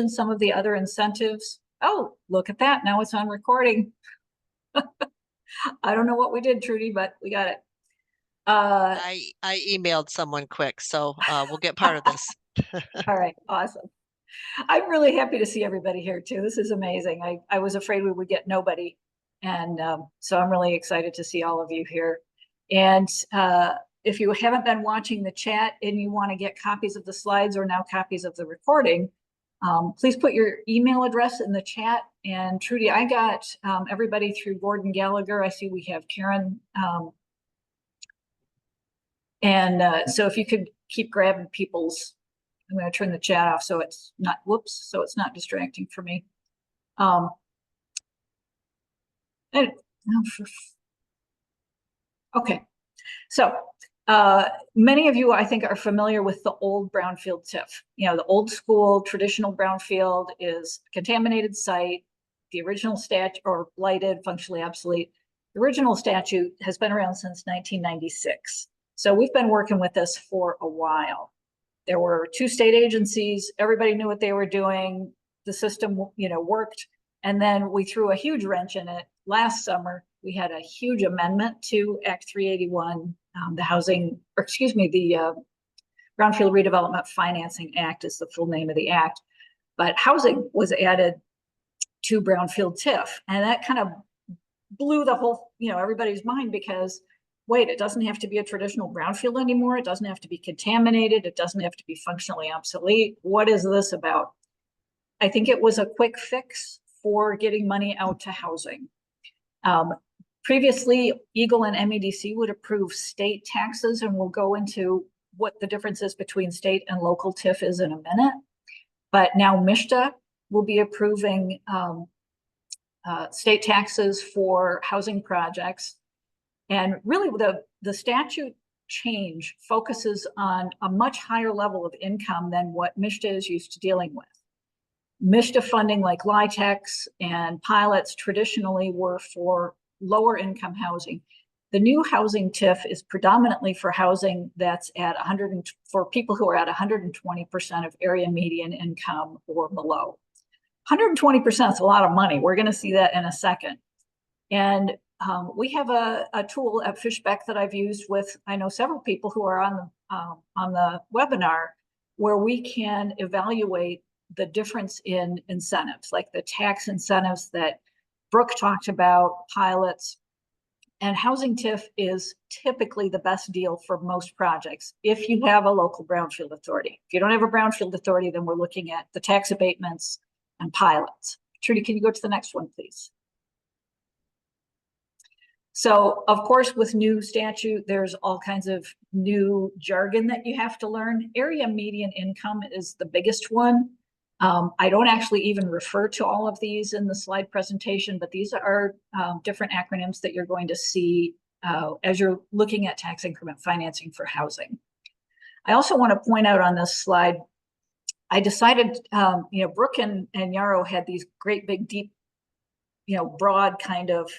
some of the other incentives. Oh, look at that. Now it's on recording. I don't know what we did, Trudy, but we got it. I emailed someone quick, so we'll get part of this. All right, awesome. I'm really happy to see everybody here too. This is amazing. I was afraid we would get nobody. And so I'm really excited to see all of you here. And if you haven't been watching the chat and you want to get copies of the slides or now copies of the recording, please put your email address in the chat. And Trudy, I got everybody through Gordon Gallagher. I see we have Karen. So if you could keep grabbing people's, I'm going to turn the chat off so it's not, whoops, so it's not distracting for me. Okay, so many of you, I think, are familiar with the old Brownfield TIF. You know, the old school traditional Brownfield is a contaminated site. The original statute, or blighted, functionally obsolete. The original statute has been around since 1996. So we've been working with this for a while. There were 2 state agencies. Everybody knew what they were doing. The system, worked. And then we threw a huge wrench in it. Last summer, we had a huge amendment to Act 381, the Brownfield Redevelopment Financing Act is the full name of the act. But housing was added to Brownfield TIF. And that kind of blew the whole, everybody's mind, because wait, it doesn't have to be a traditional brownfield anymore. It doesn't have to be contaminated. It doesn't have to be functionally obsolete. What is this about? I think it was a quick fix for getting money out to housing. Previously, Eagle and MEDC would approve state taxes, and we'll go into what the difference is between state and local TIF is in a minute. But now MSHDA will be approving state taxes for housing projects. And really, the statute change focuses on a much higher level of income than what MSHDA is used to dealing with. MSHDA funding like LIHTCs and pilots traditionally were for lower income housing. The new housing TIF is predominantly for housing that's at for people who are at 120% of area median income or below. 120% is a lot of money. We're going to see that in a second. And we have a tool at Fishbeck that I've used with, I know, several people who are on the webinar, where we can evaluate the difference in incentives, like the tax incentives that Brooke talked about, pilots. And housing TIF is typically the best deal for most projects if you have a local brownfield authority. If you don't have a brownfield authority, then we're looking at the tax abatements and pilots. Trudy, can you go to the next one, please? So, of course, with new statute, there's all kinds of new jargon that you have to learn. Area median income is the biggest one. I don't actually even refer to all of these in the slide presentation, but these are different acronyms that you're going to see as you're looking at tax increment financing for housing. I also want to point out on this slide, I decided, Brooke and Yarrow had these great big, deep, broad kind of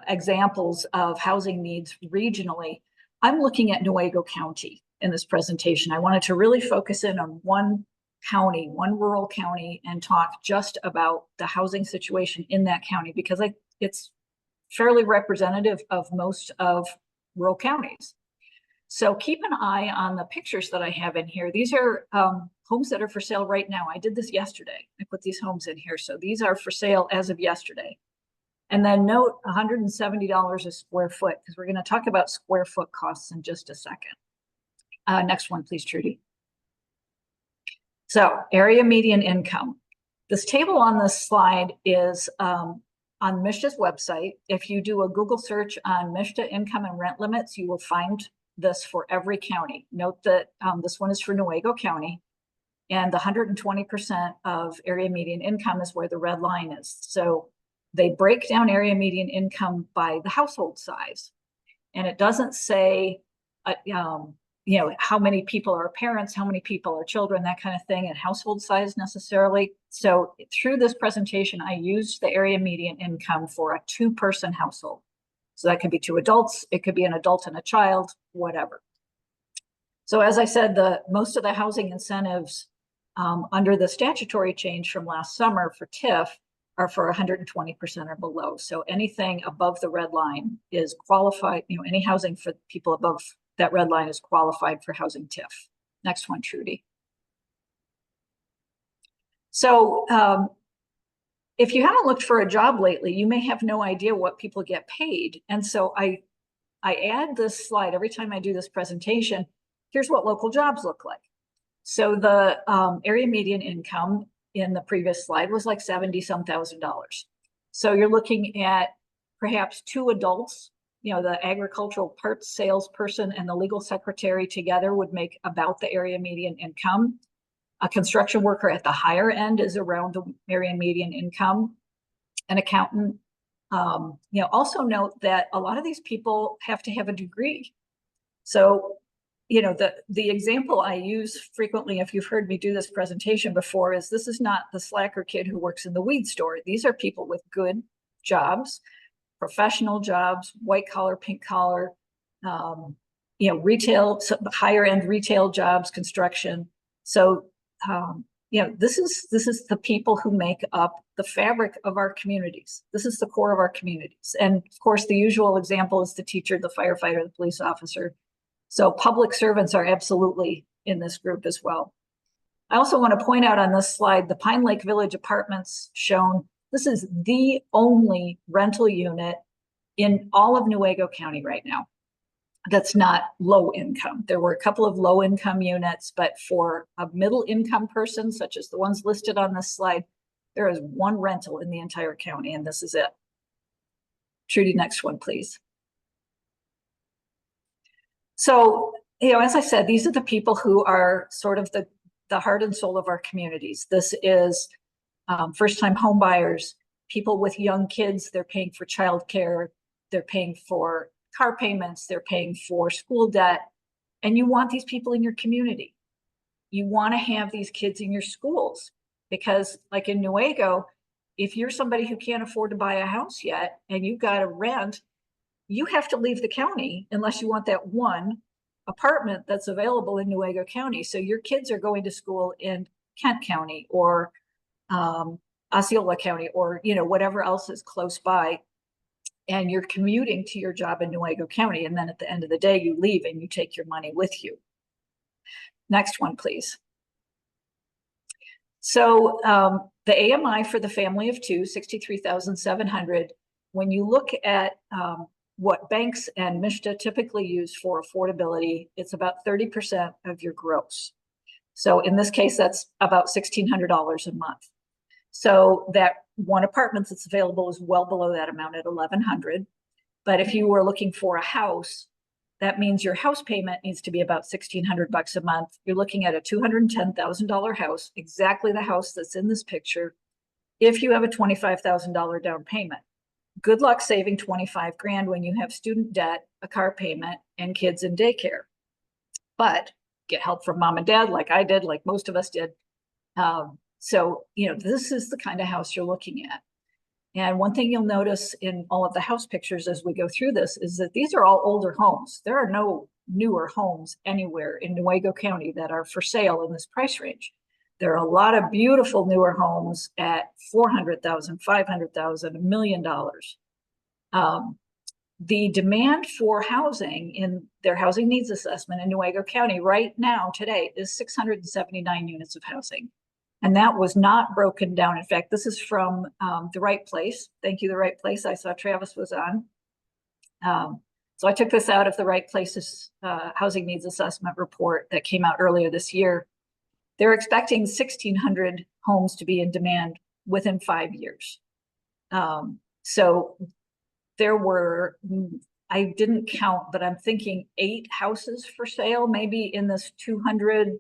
examples of housing needs regionally. I'm looking at Newaygo County in this presentation. I wanted to really focus in on one county, one rural county, and talk just about the housing situation in that county, because it's fairly representative of most of rural counties. So keep an eye on the pictures that I have in here. These are homes that are for sale right now. I did this yesterday. I put these homes in here. So these are for sale as of yesterday. And then note $170 a square foot, because we're going to talk about square foot costs in just a second. Next one, please, Trudy. So area median income. This table on this slide is on MSHDA's website. If you do a Google search on MSHDA income and rent limits, you will find this for every county. Note that this one is for Newaygo County, and the 120% of area median income is where the red line is. So they break down area median income by the household size. And it doesn't say, how many people are parents, how many people are children, that kind of thing, and household size necessarily. So through this presentation, I used the area median income for a 2-person household. So that could be 2 adults, it could be an adult and a child, whatever. So as I said, most of the housing incentives under the statutory change from last summer for TIF are for 120% or below. So anything above the red line is qualified, any housing for people above that red line is qualified for housing TIF. Next one, Trudy. So if you haven't looked for a job lately, you may have no idea what people get paid. And so I add this slide every time I do this presentation. Here's what local jobs look like. So the area median income in the previous slide was like $70-some thousand. So you're looking at perhaps 2 adults, the agricultural parts salesperson and the legal secretary together would make about the area median income. A construction worker at the higher end is around the area median income. An accountant. Also note that a lot of these people have to have a degree. So, the example I use frequently, if you've heard me do this presentation before, is this is not the slacker kid who works in the weed store. These are people with good jobs, professional jobs, white collar, pink collar, retail, higher end retail jobs, construction. So, this is the people who make up the fabric of our communities. This is the core of our communities. And of course, the usual example is the teacher, the firefighter, the police officer. So public servants are absolutely in this group as well. I also want to point out on this slide, the Pine Lake Village apartments shown. This is the only rental unit in all of Newaygo County right now that's not low income. There were a couple of low income units, but for a middle income person, such as the ones listed on this slide, there is one rental in the entire county, and this is it. Trudy, next one, please. So, as I said, these are the people who are sort of the heart and soul of our communities. This is first-time home buyers, people with young kids. They're paying for childcare. They're paying for car payments. They're paying for school debt. And you want these people in your community. You want to have these kids in your schools because, like in Newaygo, if you're somebody who can't afford to buy a house yet and you've got to rent, you have to leave the county unless you want that one apartment that's available in Newaygo County. So your kids are going to school in Kent County or Osceola County or whatever else is close by, and you're commuting to your job in Newaygo County. And then at the end of the day, you leave and you take your money with you. Next one, please. So the AMI for the family of 2, 63,700. When you look at what banks and MSHDA typically use for affordability, it's about 30% of your gross. So in this case, that's about $1,600 a month. So that one apartment that's available is well below that amount at $1,100. But if you were looking for a house, that means your house payment needs to be about $1,600 a month. You're looking at a $210,000 house, exactly the house that's in this picture, if you have a $25,000 down payment. Good luck saving 25 grand when you have student debt, a car payment, and kids in daycare. But get help from mom and dad, like I did, like most of us did. So, this is the kind of house you're looking at. And one thing you'll notice in all of the house pictures as we go through this is that these are all older homes. There are no newer homes anywhere in Newaygo County that are for sale in this price range. There are a lot of beautiful newer homes at $400,000, $500,000, $1 million. The demand for housing in their housing needs assessment in Newaygo County right now today is 679 units of housing. And that was not broken down. In fact, this is from The Right Place. Thank you, The Right Place. I saw Travis was on. So I took this out of The Right Place's housing needs assessment report that came out earlier this year. They're expecting 1,600 homes to be in demand within 5 years. So there were, I didn't count, but I'm thinking 8 houses for sale, maybe in this 200,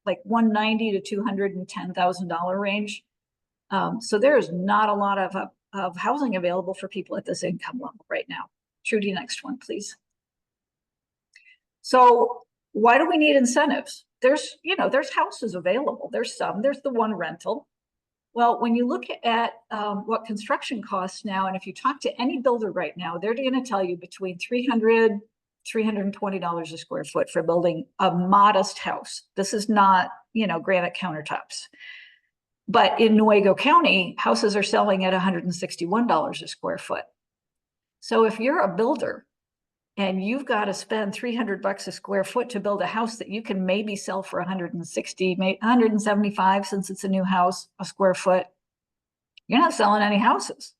like $190,000 to $210,000 range. So there is not a lot of housing available for people at this income level right now. Trudy, next one, please. So why do we need incentives? There's houses available. There's the one rental. Well, when you look at what construction costs now, and if you talk to any builder right now, they're going to tell you between $300,000 $320 a square foot for building a modest house. This is not, granite countertops. But in Nuevo County, houses are selling at $161 a square foot. So if you're a builder and you've got to spend $300 a square foot to build a house that you can maybe sell for 160, 175, since it's a new house, a square foot, you're not selling any houses.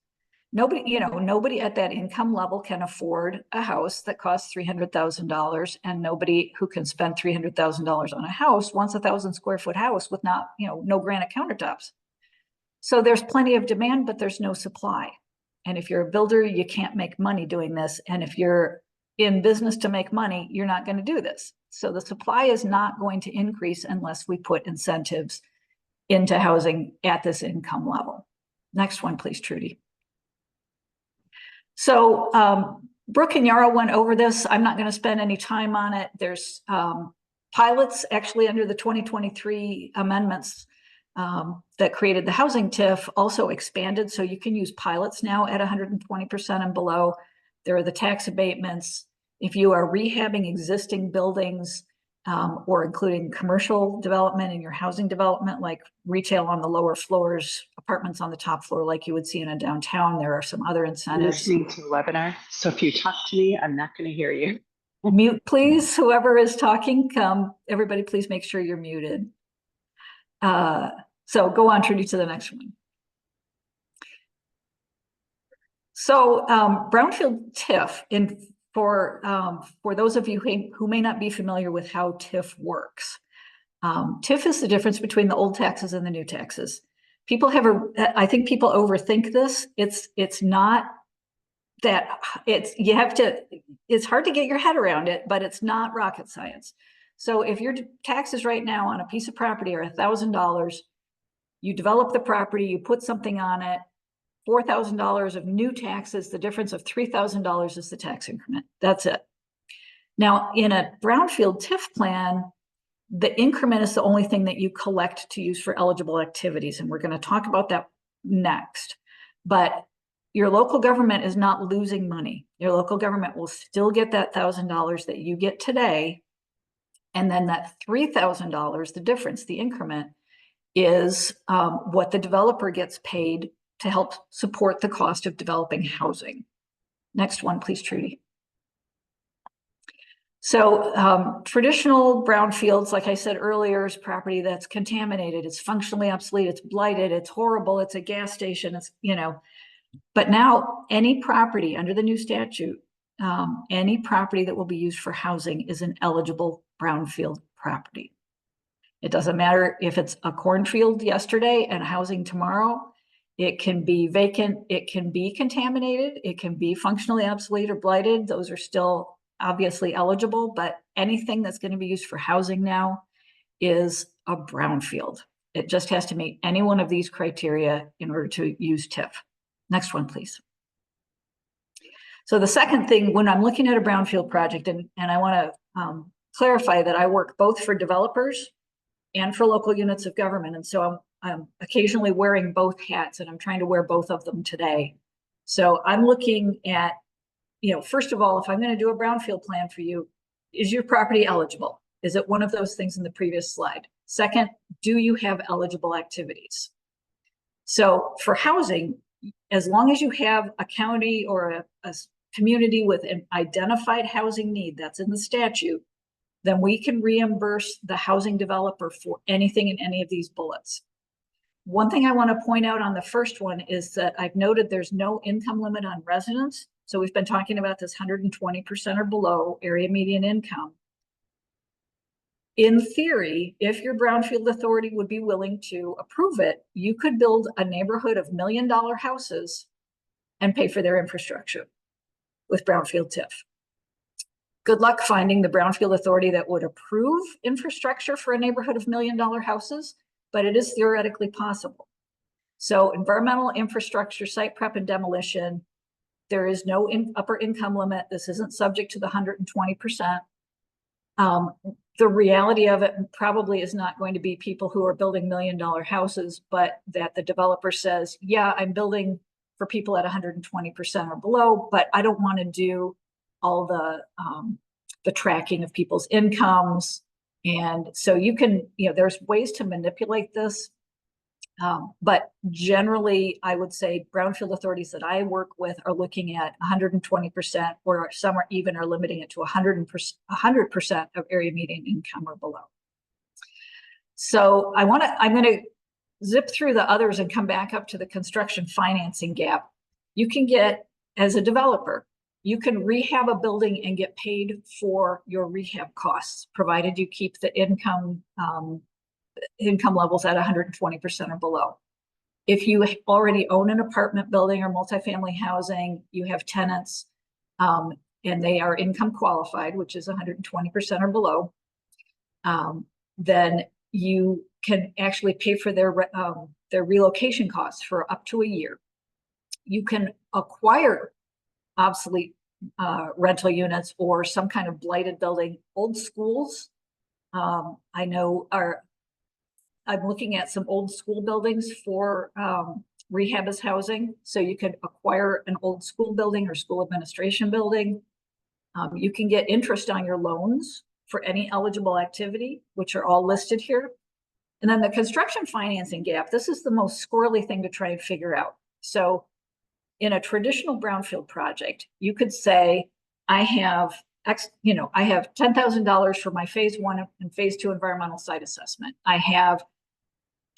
Nobody at that income level can afford a house that costs $300,000, and nobody who can spend $300,000 on a house wants a 1,000 square foot house with no granite countertops. So there's plenty of demand, but there's no supply. And if you're a builder, you can't make money doing this. And if you're in business to make money, you're not going to do this. So the supply is not going to increase unless we put incentives into housing at this income level. Next one, please, Trudy. So Brooke and Yara went over this. I'm not going to spend any time on it. There's pilots actually under the 2023 amendments that created the housing TIF also expanded. So you can use pilots now at 120% and below. There are the tax abatements. If you are rehabbing existing buildings or including commercial development in your housing development, like retail on the lower floors, apartments on the top floor, like you would see in a downtown, there are some other I'm incentives. listening to the webinar, so if you talk to me, I'm not going to hear you. Mute, please. Whoever is talking, everybody, please make sure you're muted. So go on, Trudy, to the next one. So Brownfield TIF, for those of you who may not be familiar with how TIF works, TIF is the difference between the old taxes and the new taxes. I think people overthink this. It's not that it's hard to get your head around it, but it's not rocket science. So if your taxes right now on a piece of property are $1,000, you develop the property, you put something on it, $4,000 of new taxes, the difference of $3,000 is the tax increment. That's it. Now, in a Brownfield TIF plan, the increment is the only thing that you collect to use for eligible activities. And we're going to talk about that next. But your local government is not losing money. Your local government will still get that $1,000 that you get today. And then that $3,000, the difference, the increment, is what the developer gets paid to help support the cost of developing housing. Next one, please, Trudy. So traditional brownfields, like I said earlier, is property that's contaminated, it's functionally obsolete, it's blighted, it's horrible, it's a gas station, but now any property under the new statute, any property that will be used for housing is an eligible brownfield property. It doesn't matter if it's a cornfield yesterday and housing tomorrow. It can be vacant, it can be contaminated, it can be functionally obsolete or blighted. Those are still obviously eligible, but anything that's going to be used for housing now is a brownfield. It just has to meet any one of these criteria in order to use TIF. Next one, please. So the second thing, when I'm looking at a brownfield project, and I want to clarify that I work both for developers and for local units of government. And so I'm occasionally wearing both hats, and I'm trying to wear both of them today. So I'm looking at, first of all, if I'm going to do a brownfield plan for you, is your property eligible? Is it one of those things in the previous slide? Second, do you have eligible activities? So for housing, as long as you have a county or a community with an identified housing need that's in the statute, then we can reimburse the housing developer for anything in any of these bullets. One thing I want to point out on the first one is that I've noted there's no income limit on residents. So we've been talking about this 120% or below area median income. In theory, if your brownfield authority would be willing to approve it, you could build a neighborhood of $1 million houses and pay for their infrastructure with brownfield TIF. Good luck finding the brownfield authority that would approve infrastructure for a neighborhood of $1 million houses, but it is theoretically possible. So environmental infrastructure, site prep and demolition, there is no upper income limit. This isn't subject to the 120%. The reality of it probably is not going to be people who are building $1 million houses, but that the developer says, yeah, I'm building for people at 120% or below, but I don't want to do all the the tracking of people's incomes. And so you can, there's ways to manipulate this. But generally, I would say brownfield authorities that I work with are looking at 120%, or some are limiting it to 100% of area median income or below. So I'm going to zip through the others and come back up to the construction financing gap. You can get, as a developer, you can rehab a building and get paid for your rehab costs, provided you keep the income levels at 120% or below. If you already own an apartment building or multifamily housing, you have tenants, and they are income qualified, which is 120% or below, then you can actually pay for their relocation costs for up to a year. You can acquire obsolete rental units or some kind of blighted building. Old schools, I know I'm looking at some old school buildings for rehab as housing. So you could acquire an old school building or school administration building. You can get interest on your loans for any eligible activity, which are all listed here. And then the construction financing gap, this is the most squirrely thing to try and figure out. So in a traditional brownfield project, you could say, I have I have $10,000 for my phase 1 and phase 2 environmental site assessment. I have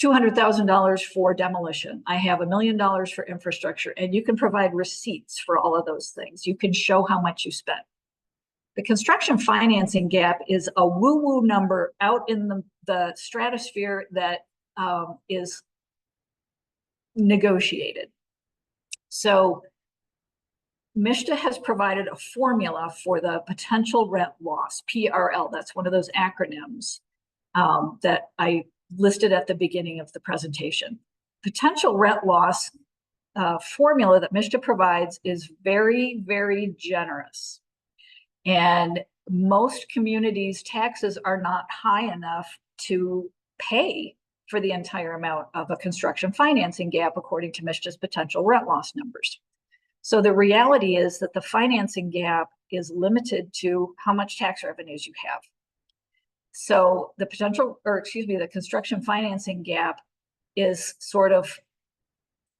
$200,000 for demolition. I have $1 million for infrastructure, and you can provide receipts for all of those things. You can show how much you spent. The construction financing gap is a woo-woo number out in the stratosphere that is negotiated. So MSHDA has provided a formula for the potential rent loss, PRL. That's one of those acronyms that I listed at the beginning of the presentation. Potential rent loss formula that MSHDA provides is very, very generous. And most communities' taxes are not high enough to pay for the entire amount of a construction financing gap, according to MSHDA's potential rent loss numbers. So the reality is that the financing gap is limited to how much tax revenues you have. So the the construction financing gap is sort of,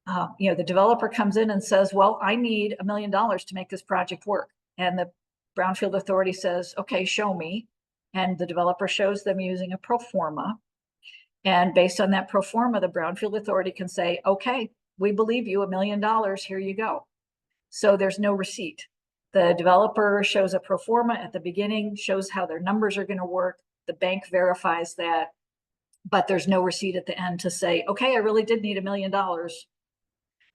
the developer comes in and says, well, I need $1 million to make this project work. And the Brownfield Authority says, okay, show me. And the developer shows them using a pro forma. And based on that pro forma, the Brownfield Authority can say, okay, we believe you, $1 million, here you go. So there's no receipt. The developer shows a pro forma at the beginning, shows how their numbers are going to work. The bank verifies that, but there's no receipt at the end to say, okay, I really did need $1 million.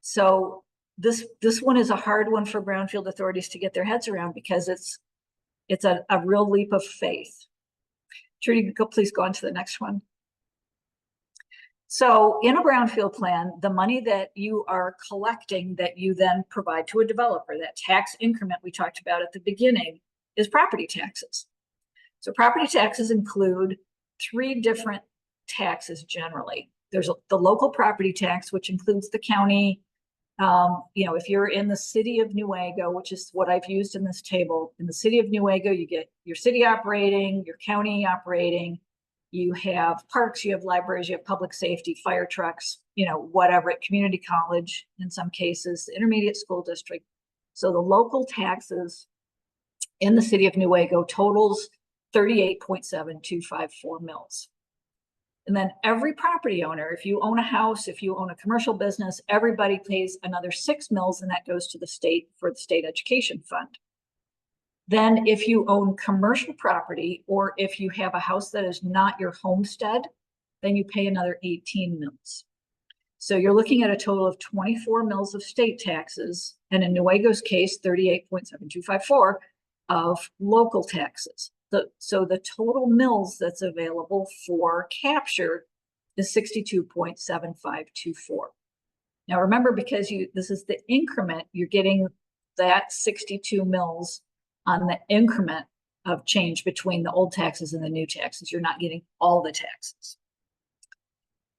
So this one is a hard one for Brownfield authorities to get their heads around, because it's a real leap of faith. Trudy, please go on to the next one. So in a brownfield plan, the money that you are collecting that you then provide to a developer, that tax increment we talked about at the beginning, is property taxes. So property taxes include 3 different taxes generally. There's the local property tax, which includes the county. If you're in the city of Newaygo, which is what I've used in this table, in the city of Newaygo, you get your city operating, your county operating. You have parks, you have libraries, you have public safety, fire trucks, whatever, at community college, in some cases, the intermediate school district. So the local taxes in the city of Newaygo totals 38.7254 mils. And then every property owner, if you own a house, if you own a commercial business, everybody pays another 6 mils, and that goes to the state for the state education fund. Then if you own commercial property, or if you have a house that is not your homestead, then you pay another 18 mils. So you're looking at a total of 24 mils of state taxes, and in Newaygo's case, 38.7254 of local taxes. So the total mils that's available for capture is 62.7524. Now remember, because this is the increment, you're getting that 62 mils on the increment of change between the old taxes and the new taxes. You're not getting all the taxes.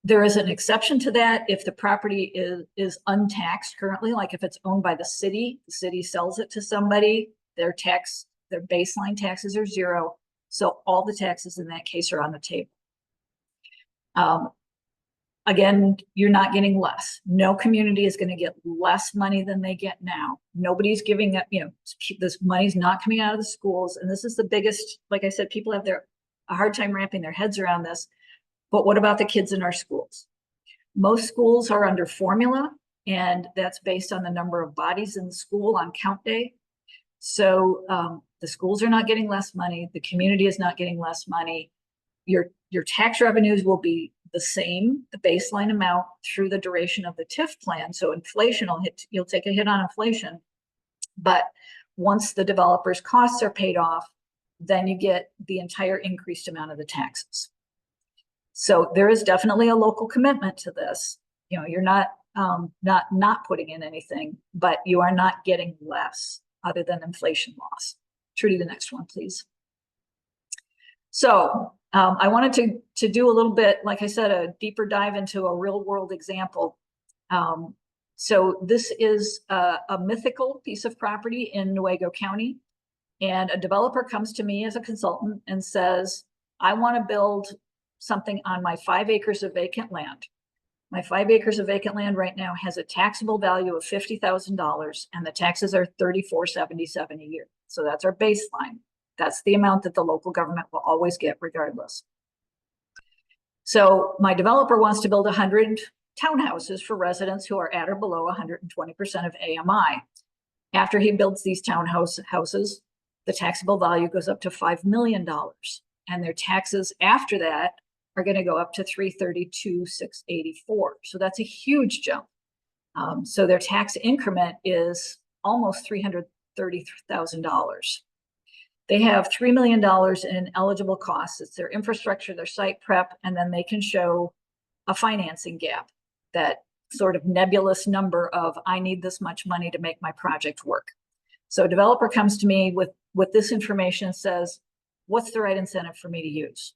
There is an exception to that if the property is untaxed currently, like if it's owned by the city sells it to somebody, their tax Their baseline taxes are 0. So all the taxes in that case are on the table. Again, you're not getting less. No community is going to get less money than they get now. Nobody's giving up, this money's not coming out of the schools. And this is the biggest, like I said, people have a hard time wrapping their heads around this. But what about the kids in our schools? Most schools are under formula, and that's based on the number of bodies in the school on count day. So the schools are not getting less money. The community is not getting less money. Your tax revenues will be the same, the baseline amount, through the duration of the TIF plan. So inflation will hit, you'll take a hit on inflation. But once the developer's costs are paid off, then you get the entire increased amount of the taxes. So there is definitely a local commitment to this. You're not putting in anything, but you are not getting less other than inflation loss. Trudy, the next one, please. So I wanted to do a little bit, like I said, a deeper dive into a real world example. So this is a mythical piece of property in Newaygo County. And a developer comes to me as a consultant and says, I want to build something on my 5 acres of vacant land. My 5 acres of vacant land right now has a taxable value of $50,000, and the taxes are $34.77 a year. So that's our baseline. That's the amount that the local government will always get regardless. So my developer wants to build 100 townhouses for residents who are at or below 120% of AMI. After he builds these townhouses, the taxable value goes up to $5 million. And their taxes after that are going to go up to $332,684. So that's a huge jump. So their tax increment is almost $330,000. They have $3 million in eligible costs. It's their infrastructure, their site prep, and then they can show a financing gap, that sort of nebulous number of, I need this much money to make my project work. So a developer comes to me with this information and says, what's the right incentive for me to use?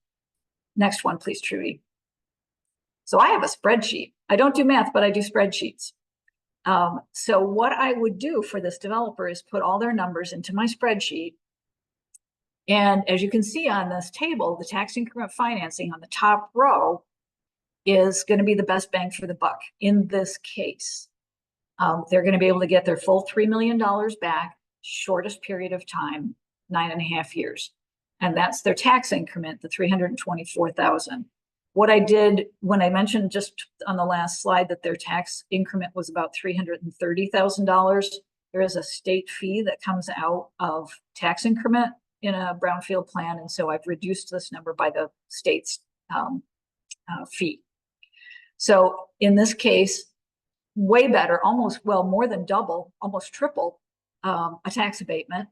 Next one, please, Trudy. So I have a spreadsheet. I don't do math, but I do spreadsheets. So what I would do for this developer is put all their numbers into my spreadsheet. And as you can see on this table, the tax increment financing on the top row is going to be the best bang for the buck in this case. They're going to be able to get their full $3 million back, shortest period of time, 9.5 years. And that's their tax increment, the $324,000. What I did when I mentioned just on the last slide that their tax increment was about $330,000, there is a state fee that comes out of tax increment in a brownfield plan. And so I've reduced this number by the state's fee. So in this case, way better, almost, well, more than double, almost triple a tax abatement.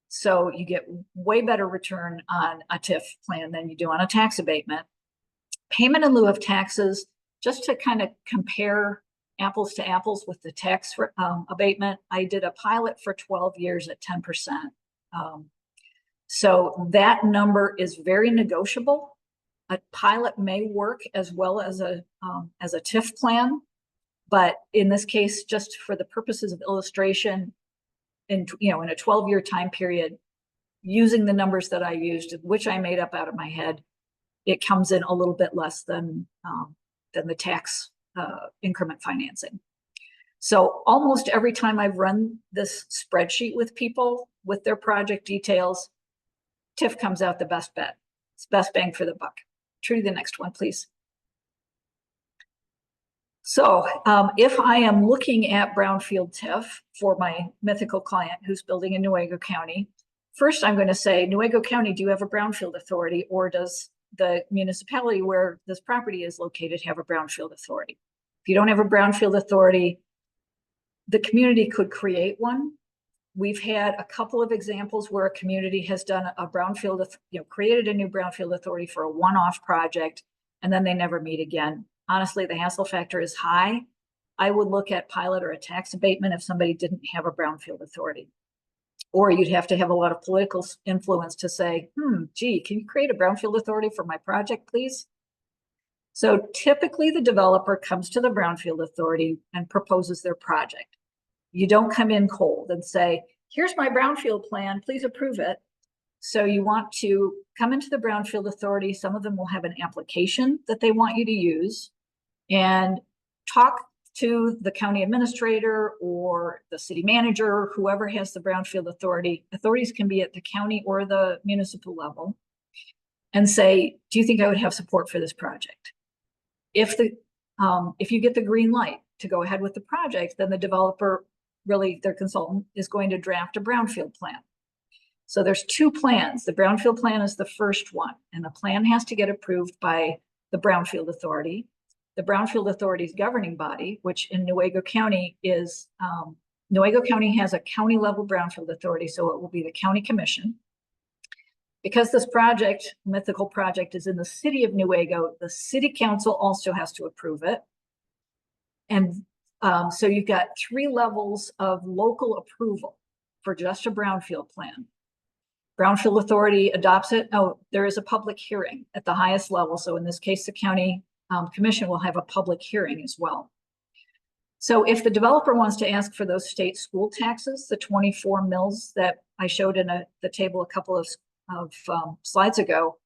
So you get way better return on a TIF plan than you do on a tax abatement. Payment in lieu of taxes, just to kind of compare apples to apples with the tax abatement, I did a pilot for 12 years at 10%. So that number is very negotiable. A pilot may work as well as a TIF plan, but in this case, just for the purposes of illustration, in a 12-year time period, using the numbers that I used, which I made up out of my head, it comes in a little bit less than the tax increment financing. So almost every time I've run this spreadsheet with people with their project details, TIF comes out the best bet. It's best bang for the buck. Trudy, the next one, please. So if I am looking at brownfield TIF for my mythical client who's building in Newaygo County, first I'm going to say, Newaygo County, do you have a brownfield authority, or does the municipality where this property is located have a brownfield authority? If you don't have a brownfield authority, the community could create one. We've had a couple of examples where a community has done a brownfield, created a new brownfield authority for a one-off project, and then they never meet again. Honestly, the hassle factor is high. I would look at pilot or a tax abatement if somebody didn't have a brownfield authority. Or you'd have to have a lot of political influence to say, gee, can you create a brownfield authority for my project, please? So typically the developer comes to the brownfield authority and proposes their project. You don't come in cold and say, here's my brownfield plan, please approve it. So you want to come into the Brownfield Authority. Some of them will have an application that they want you to use, and talk to the county administrator or the city manager, whoever has the Brownfield Authority. Authorities can be at the county or the municipal level, and say, do you think I would have support for this project? If you get the green light to go ahead with the project, then the developer, really their consultant, is going to draft a brownfield plan. So there's two plans. The brownfield plan is the first one, and the plan has to get approved by the Brownfield Authority. The Brownfield Authority's governing body, which in Newaygo County is, Newaygo County has a county level Brownfield Authority, so it will be the county commission. Because this project, mythical project, is in the city of Newaygo, the city council also has to approve it. And so you've got 3 levels of local approval for just a brownfield plan. Brownfield Authority adopts it. Oh, there is a public hearing at the highest level. So in this case, the county commission will have a public hearing as well. So if the developer wants to ask for those state school taxes, the 24 mills that I showed in the table a couple of slides ago,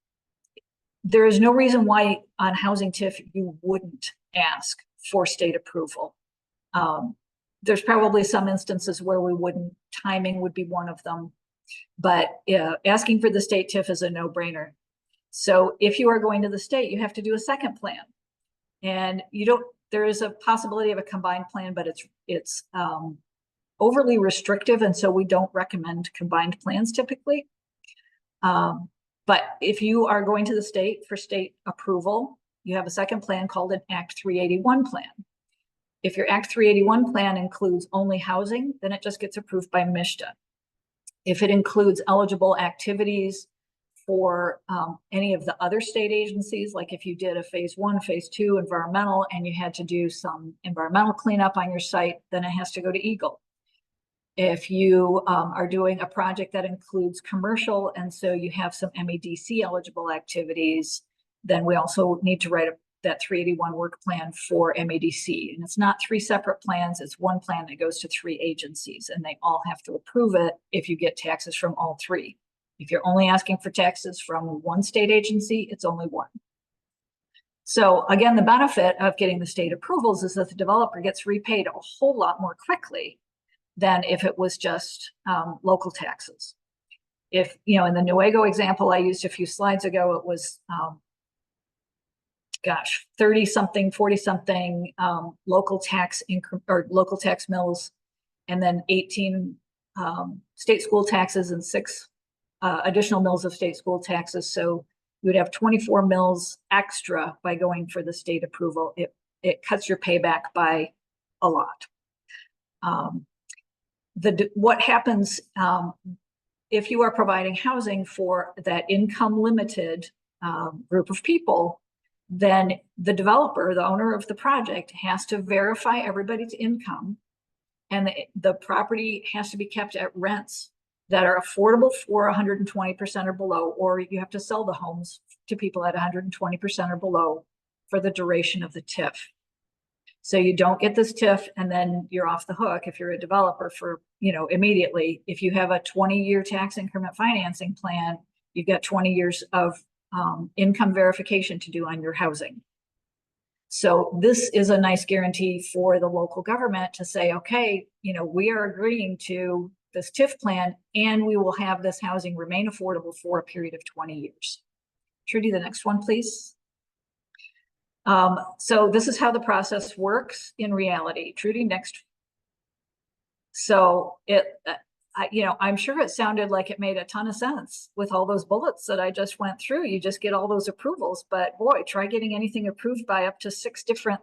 there is no reason why on housing TIF you wouldn't ask for state approval. There's probably some instances where we wouldn't. Timing would be one of them, but asking for the state TIF is a no-brainer. So if you are going to the state, you have to do a second plan, and there is a possibility of a combined plan, but it's overly restrictive, and so we don't recommend combined plans typically. But if you are going to the state for state approval, you have a second plan called an Act 381 plan. If your Act 381 plan includes only housing, then it just gets approved by MSHDA. If it includes eligible activities for any of the other state agencies, like if you did a phase 1, phase 2 environmental, and you had to do some environmental cleanup on your site, then it has to go to EGLE. If you are doing a project that includes commercial, and so you have some MEDC eligible activities, then we also need to write that 381 work plan for MEDC. And it's not 3 separate plans, it's one plan that goes to 3 agencies, and they all have to approve it if you get taxes from all 3. If you're only asking for taxes from one state agency, it's only one. So again, the benefit of getting the state approvals is that the developer gets repaid a whole lot more quickly than if it was just local taxes. If, in the Newaygo example I used a few slides ago, it was, 30-something, 40-something local tax mills, and then 18 state school taxes and 6 additional mills of state school taxes. So you would have 24 mills extra by going for the state approval. It cuts your payback by a lot. What happens if you are providing housing for that income limited group of people, then the developer, the owner of the project, has to verify everybody's income, and the property has to be kept at rents that are affordable for 120% or below, or you have to sell the homes to people at 120% or below for the duration of the TIF. So you don't get this TIF and then you're off the hook if you're a developer for, immediately. If you have a 20-year tax increment financing plan, you've got 20 years of income verification to do on your housing. So this is a nice guarantee for the local government to say, okay, we are agreeing to this TIF plan, and we will have this housing remain affordable for a period of 20 years. Trudy, the next one, please. So this is how the process works in reality. Trudy, next. So I'm sure it sounded like it made a ton of sense with all those bullets that I just went through. You just get all those approvals, but boy, try getting anything approved by up to 6 different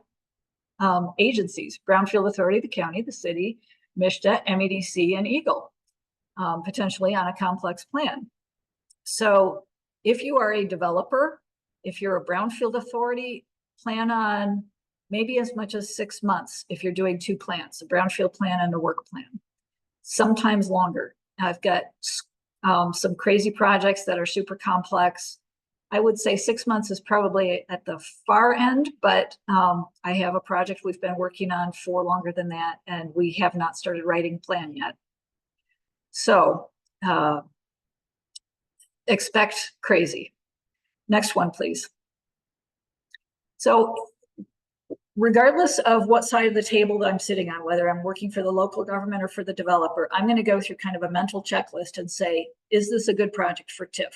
agencies: Brownfield Authority, the county, the city, MSHDA, MEDC, and EGLE, potentially on a complex plan. So if you are a developer, if you're a Brownfield Authority, plan on maybe as much as 6 months if you're doing 2 plans, a brownfield plan and a work plan, sometimes longer. I've got some crazy projects that are super complex. I would say 6 months is probably at the far end, but I have a project we've been working on for longer than that, and we have not started writing a plan yet. So expect crazy. Next one, please. So regardless of what side of the table that I'm sitting on, whether I'm working for the local government or for the developer, I'm going to go through kind of a mental checklist and say, is this a good project for TIF?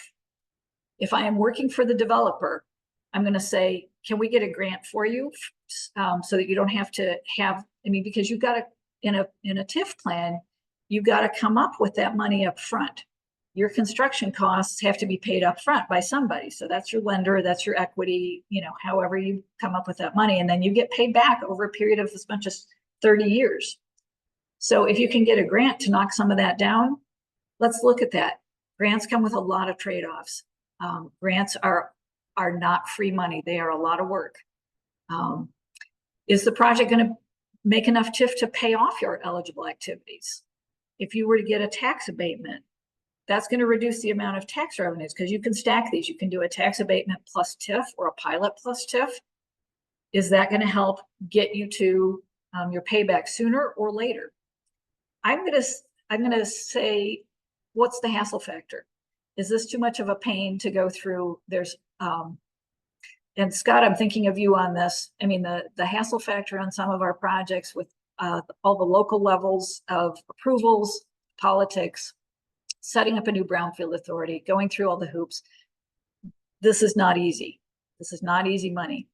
If I am working for the developer, I'm going to say, can we get a grant for you so that you don't have to have, I mean, because you've got to, in a TIF plan, you've got to come up with that money up front. Your construction costs have to be paid up front by somebody. So that's your lender, that's your equity, you know, however you come up with that money. And then you get paid back over a period of as much as 30 years. So if you can get a grant to knock some of that down, let's look at that. Grants come with a lot of trade-offs. Grants are not free money. They are a lot of work. Is the project going to make enough TIF to pay off your eligible activities? If you were to get a tax abatement, that's going to reduce the amount of tax revenues because you can stack these. You can do a tax abatement plus TIF or a pilot plus TIF. Is that going to help get you to your payback sooner or later? I'm going to say, what's the hassle factor? Is this too much of a pain to go through? There's and Scott, I'm thinking of you on this. I mean, the hassle factor on some of our projects with all the local levels of approvals, politics, setting up a new brownfield authority, going through all the hoops. This is not easy. This is not easy money.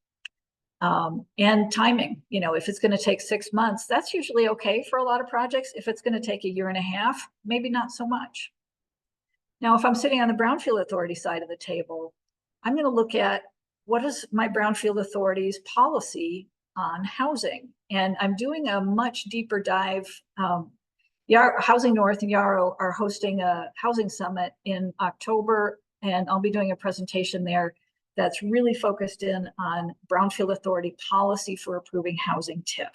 And timing, you know, if it's going to take 6 months, that's usually okay for a lot of projects. If it's going to take 1.5 years, maybe not so much. Now, if I'm sitting on the Brownfield Authority side of the table, I'm going to look at what is my Brownfield Authority's policy on housing. And I'm doing a much deeper dive. Housing North and Yarrow are hosting a housing summit in October, and I'll be doing a presentation there that's really focused in on Brownfield Authority policy for approving housing TIF.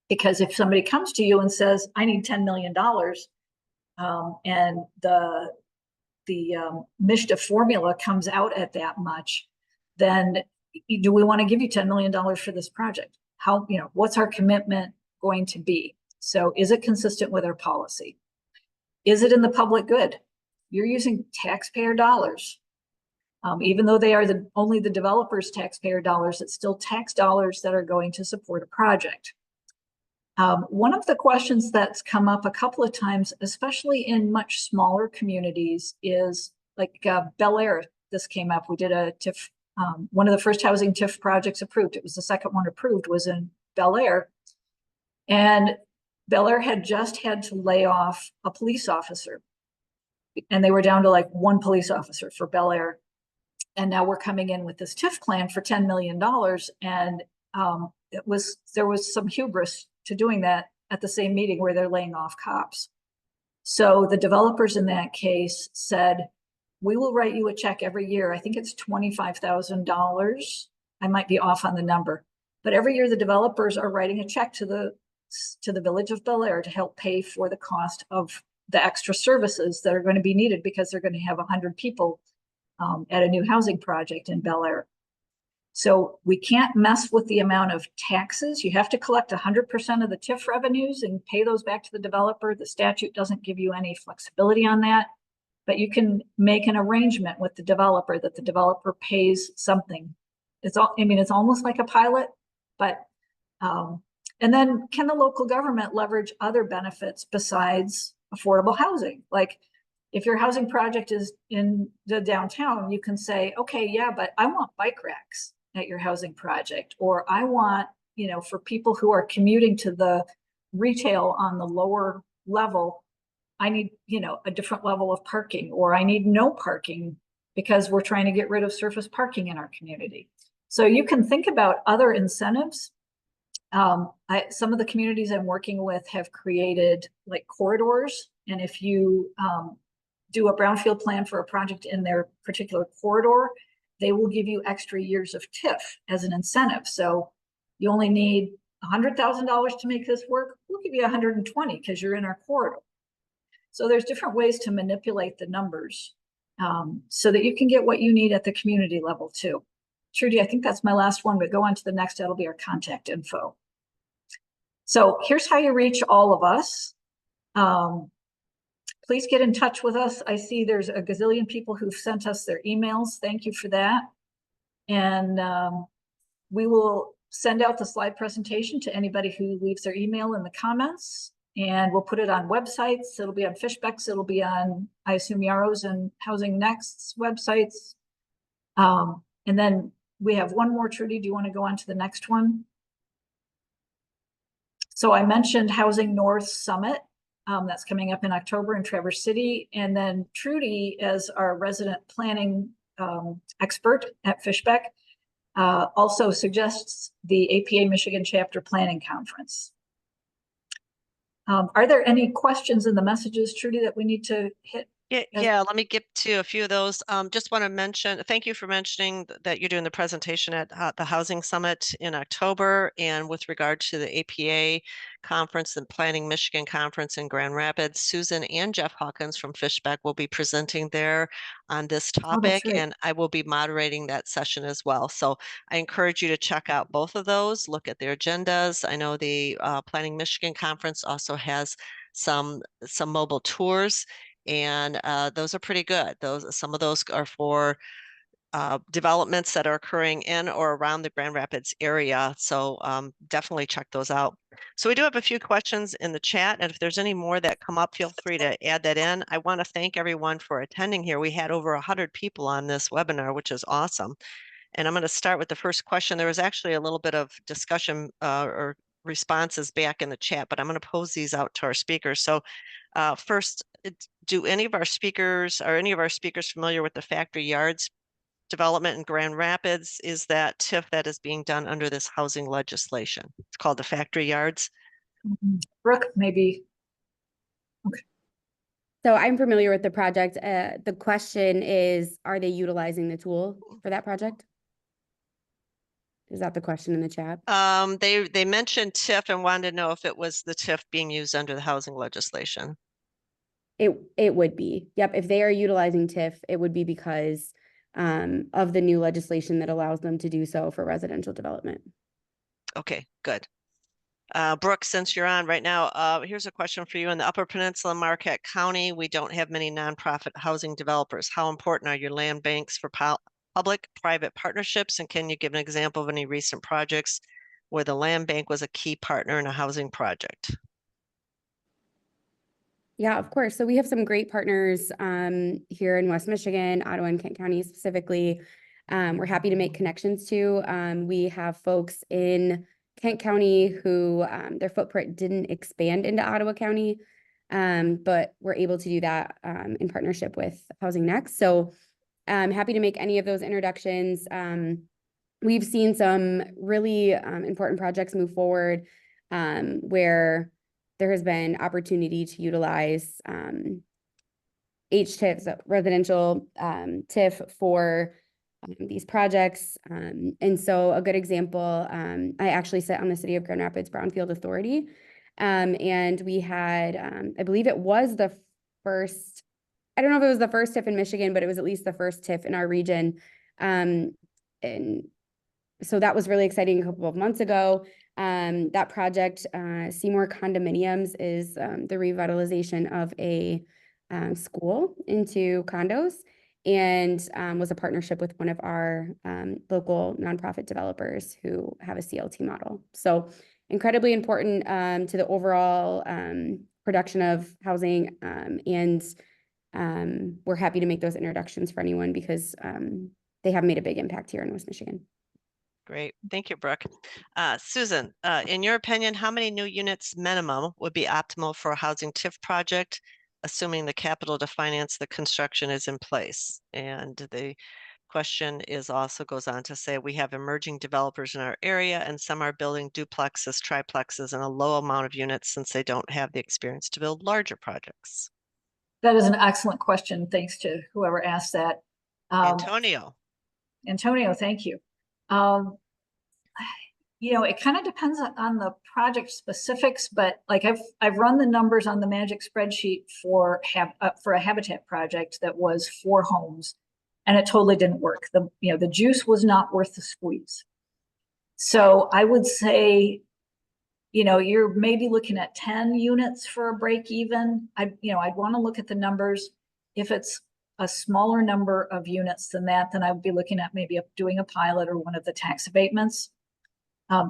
Because if somebody comes to you and says, I need $10 million, and the MSHDA formula comes out at that much, then do we want to give you $10 million for this project? How, you know, what's our commitment going to be? So is it consistent with our policy? Is it in the public good? You're using taxpayer dollars. Even though they are only the developer's taxpayer dollars, it's still tax dollars that are going to support a project. One of the questions that's come up a couple of times, especially in much smaller communities, is like Bel Air. This came up. We did a TIF, one of the first housing TIF projects approved. It was the second one approved, was in Bel Air. And Bel Air had just had to lay off a police officer. And they were down to like one police officer for Bel Air. And now we're coming in with this TIF plan for $10 million. And there was some hubris to doing that at the same meeting where they're laying off cops. So the developers in that case said, we will write you a check every year. I think it's $25,000. I might be off on the number, but every year the developers are writing a check to the village of Bel Air to help pay for the cost of the extra services that are going to be needed because they're going to have 100 people at a new housing project in Bel Air. So we can't mess with the amount of taxes. You have to collect 100% of the TIF revenues and pay those back to the developer. The statute doesn't give you any flexibility on that, but you can make an arrangement with the developer that the developer pays something. It's almost like a pilot, but and then can the local government leverage other benefits besides affordable housing? Like if your housing project is in the downtown, you can say, okay, yeah, but I want bike racks at your housing project, or I want, you know, for people who are commuting to the retail on the lower level, I need, you know, a different level of parking, or I need no parking because we're trying to get rid of surface parking in our community. So you can think about other incentives. Some of the communities I'm working with have created like corridors. And if you do a brownfield plan for a project in their particular corridor, they will give you extra years of TIF as an incentive. So you only need $100,000 to make this work. We'll give you 120 because you're in our corridor. So there's different ways to manipulate the numbers so that you can get what you need at the community level too. Trudy, I think that's my last one, but go on to the next. That'll be our contact info. So here's how you reach all of us. please get in touch with us. I see there's a gazillion people who've sent us their emails. Thank you for that. And we will send out the slide presentation to anybody who leaves their email in the comments. And we'll put it on websites. It'll be on Fishbeck's. It'll be on, I assume, Yarrow's and Housing Next's websites. And then we have one more, Trudy. Do you want to go on to the next one? So I mentioned Housing North Summit. That's coming up in October in Traverse City. And then Trudy, as our resident planning expert at Fishbeck, also suggests the APA Michigan Chapter Planning Conference. Are there any questions in the messages, Trudy, that we need to hit? Yeah, let me get to a few of those. Just want to mention, thank you for mentioning that you're doing the presentation at the Housing Summit in October. And with regard to the APA conference and Planning Michigan conference in Grand Rapids, Susan and Jeff Hawkins from Fishbeck will be presenting there on this topic, right. and I will be moderating that session as well. So I encourage you to check out both of those, look at their agendas. I know the Planning Michigan conference also has some mobile tours, and those are pretty good. Some of those are for developments that are occurring in or around the Grand Rapids area. So definitely check those out. So we do have a few questions in the chat, and if there's any more that come up, feel free to add that in. I want to thank everyone for attending here. We had over 100 people on this webinar, which is awesome. And I'm going to start with the first question. There was actually a little bit of discussion or responses back in the chat, but I'm going to pose these out to our speakers. So first, are any of our speakers familiar with the Factory Yards development in Grand Rapids? Is that TIF that is being done under this housing legislation? It's called the Factory Yards. Brooke, maybe. Okay. So I'm familiar with the project. The question is, are they utilizing the tool for that project? Is that the question in the chat? They mentioned TIF and wanted to know if it was the TIF being used under the housing legislation. It would be. Yep. If they are utilizing TIF, it would be because of the new legislation that allows them to do so for residential development. Okay, good. Brooke, since you're on right now, here's a question for you. In the Upper Peninsula, Marquette County, we don't have many nonprofit housing developers. How important are your land banks for public-private partnerships? And can you give an example of any recent projects where the land bank was a key partner in a housing project? Yeah, of course. So we have some great partners here in West Michigan, Ottawa and Kent County specifically. We're happy to make connections to. We have folks in Kent County who their footprint didn't expand into Ottawa County, but we're able to do that in partnership with Housing Next. So I'm happy to make any of those introductions. We've seen some really important projects move forward where there has been opportunity to utilize HTIF, so residential TIF for these projects. And so a good example, I actually sit on the City of Grand Rapids Brownfield Authority. And we had, I believe it was the first, I don't know if it was the first TIF in Michigan, but it was at least the first TIF in our region. And so that was really exciting a couple of months ago. That project, Seymour Condominiums, is the revitalization of a school into condos, and was a partnership with one of our local nonprofit developers who have a CLT model. So incredibly important to the overall production of housing, and we're happy to make those introductions for anyone because they have made a big impact here in West Michigan. Great. Thank you, Brooke. Susan, in your opinion, how many new units minimum would be optimal for a housing TIF project, assuming the capital to finance the construction is in place? And the question also goes on to say, we have emerging developers in our area and some are building duplexes, triplexes, and a low amount of units since they don't have the experience to build larger projects. That is an excellent question. Thanks to whoever asked that. Antonio, thank you. You know, it kind of depends on the project specifics, but like I've run the numbers on the magic spreadsheet for a habitat project that was 4 homes, and it totally didn't work. The juice was not worth the squeeze. So I would say you're maybe looking at 10 units for a break even. I'd want to look at the numbers. If it's a smaller number of units than that, then I would be looking at maybe doing a pilot or one of the tax abatements.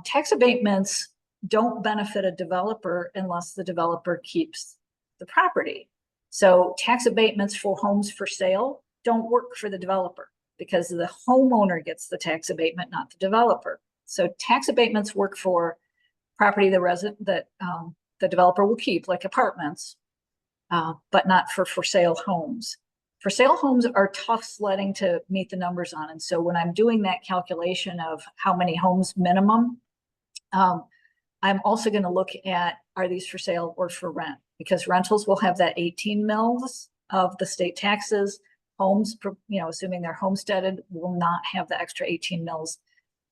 Tax abatements don't benefit a developer unless the developer keeps the property. So tax abatements for homes for sale don't work for the developer because the homeowner gets the tax abatement, not the developer. So tax abatements work for property that the developer will keep, like apartments, but not for sale homes. For sale homes are tough sledding to meet the numbers on. And so when I'm doing that calculation of how many homes minimum, I'm also going to look at, are these for sale or for rent? Because rentals will have that 18 mils of the state taxes. Homes, assuming they're homesteaded, will not have the extra 18 mils.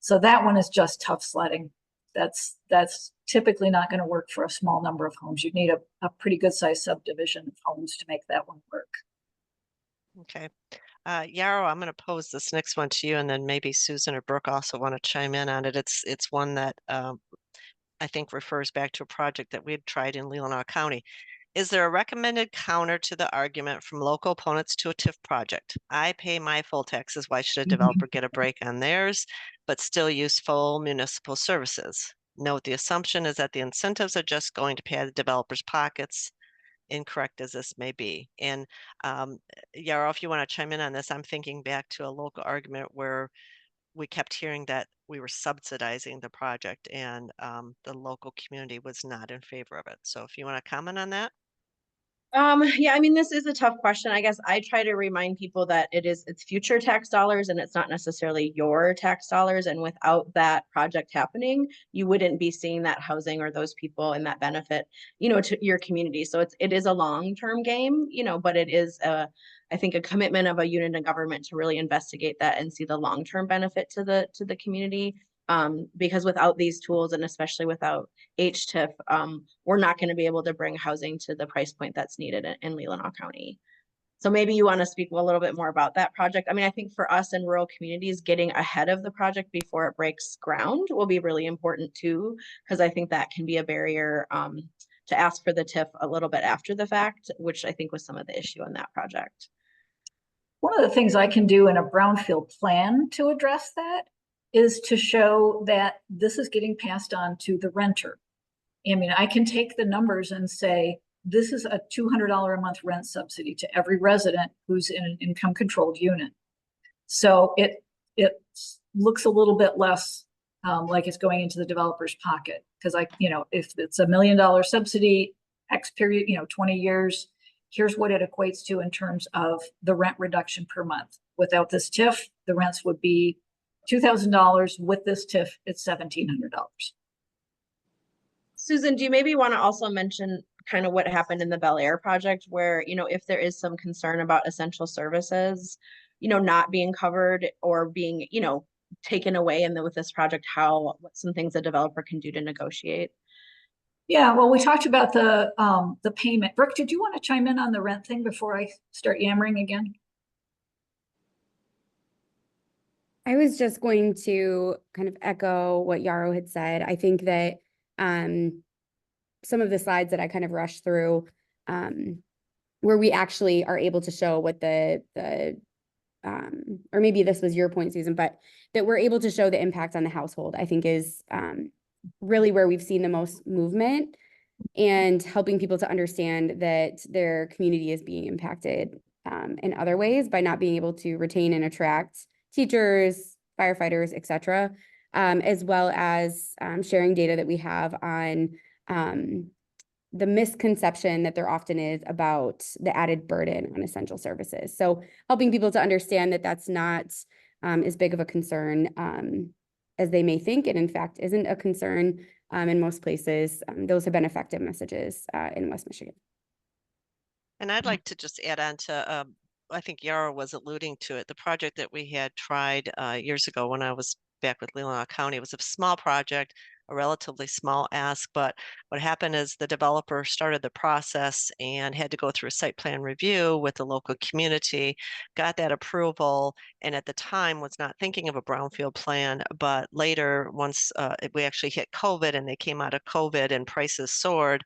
So that one is just tough sledding. That's typically not going to work for a small number of homes. You'd need a pretty good sized subdivision of homes to make that one work. Okay. Yarrow, I'm going to pose this next one to you, and then maybe Susan or Brooke also want to chime in on it. It's one that I think refers back to a project that we had tried in Leelanau County. Is there a recommended counter to the argument from local opponents to a TIF project? I pay my full taxes. Why should a developer get a break on theirs, but still use full municipal services? Note the assumption is that the incentives are just going to pay the developers' pockets, incorrect as this may be. And Yarrow, if you want to chime in on this, I'm thinking back to a local argument where we kept hearing that we were subsidizing the project and the local community was not in favor of it. So if you want to comment on that. Yeah, I mean, this is a tough question. I guess I try to remind people that it's future tax dollars and it's not necessarily your tax dollars. And without that project happening, you wouldn't be seeing that housing or those people and that benefit, to your community. So it is a long-term game, but it is I think a commitment of a unit of government to really investigate that and see the long-term benefit to the community. Because without these tools and especially without HTIF, we're not going to be able to bring housing to the price point that's needed in Leelanau County. So maybe you want to speak a little bit more about that project. I mean, I think for us in rural communities, getting ahead of the project before it breaks ground will be really important too, because I think that can be a barrier to ask for the TIF a little bit after the fact, which I think was some of the issue in that project. One of the things I can do in a brownfield plan to address that is to show that this is getting passed on to the renter. I mean, I can take the numbers and say, this is a $200 a month rent subsidy to every resident who's in an income controlled unit. So it looks a little bit less like it's going into the developer's pocket. Because if it's $1 million subsidy, X period, 20 years, here's what it equates to in terms of the rent reduction per month. Without this TIF, the rents would be $2,000. With this TIF, it's $1,700. Susan, do you maybe want to also mention kind of what happened in the Bel Air project where, if there is some concern about essential services, not being covered or being, taken away with this project, what some things a developer can do to negotiate? Yeah, well, we talked about the payment. Brooke, did you want to chime in on the rent thing before I start yammering again? I was just going to kind of echo what Yarrow had said. I think that some of the slides that I kind of rushed through, where we actually are able to show what or maybe this was your point, Susan, but that we're able to show the impact on the household, I think is really where we've seen the most movement and helping people to understand that their community is being impacted in other ways by not being able to retain and attract teachers, firefighters, et cetera, as well as sharing data that we have on the misconception that there often is about the added burden on essential services. So helping people to understand that that's not as big of a concern as they may think, and in fact isn't a concern in most places. Those have been effective messages in West Michigan. And I'd like to just add on to, I think Yarrow was alluding to it, the project that we had tried years ago when I was back with Leelanau County. It was a small project, a relatively small ask, but what happened is the developer started the process and had to go through a site plan review with the local community, got that approval, and at the time was not thinking of a brownfield plan, but later, once we actually hit COVID and they came out of COVID and prices soared,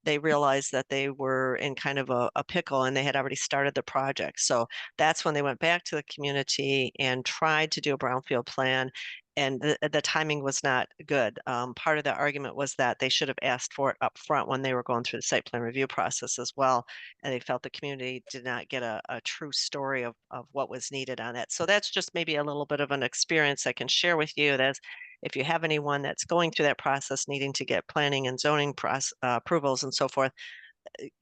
they realized that they were in kind of a pickle and they had already started the project. So that's when they went back to the community and tried to do a brownfield plan. And the timing was not good. Part of the argument was that they should have asked for it up front when they were going through the site plan review process as well. And they felt the community did not get a true story of what was needed on that. So that's just maybe a little bit of an experience I can share with you. That's if you have anyone that's going through that process, needing to get planning and zoning approvals and so forth,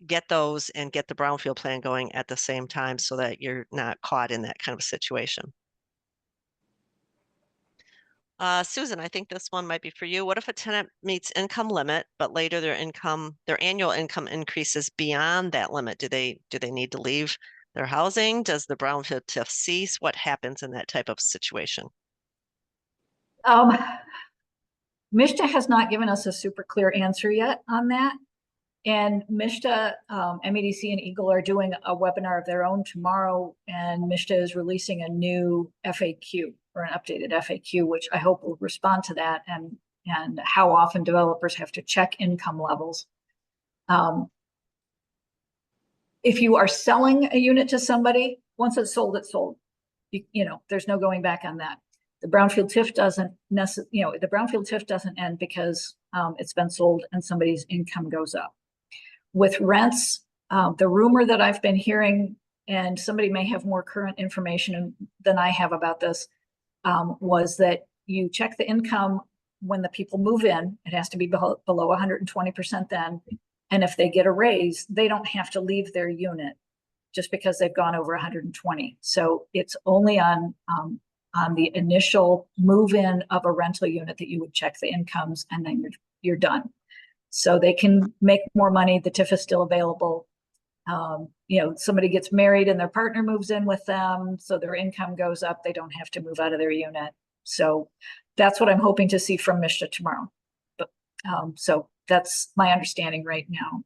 get those and get the brownfield plan going at the same time so that you're not caught in that kind of a situation. Susan, I think this one might be for you. What if a tenant meets income limit, but later their annual income increases beyond that limit? Do they need to leave their housing? Does the brownfield TIF cease? What happens in that type of situation? MISTA has not given us a super clear answer yet on that. And MISTA, MEDC and Eagle are doing a webinar of their own tomorrow, and MISTA is releasing a new FAQ or an updated FAQ, which I hope will respond to that and how often developers have to check income levels. If you are selling a unit to somebody, once it's sold, it's sold. You know, there's no going back on that. The brownfield TIF doesn't the brownfield TIF doesn't end because it's been sold and somebody's income goes up. With rents, the rumor that I've been hearing, and somebody may have more current information than I have about this, was that you check the income when the people move in. It has to be below 120% then. And if they get a raise, they don't have to leave their unit just because they've gone over 120. So it's only on the initial move-in of a rental unit that you would check the incomes, and then you're done. So they can make more money. The TIF is still available. Somebody gets married and their partner moves in with them, so their income goes up. They don't have to move out of their unit. So that's what I'm hoping to see from MISTA tomorrow. But so that's my understanding right now.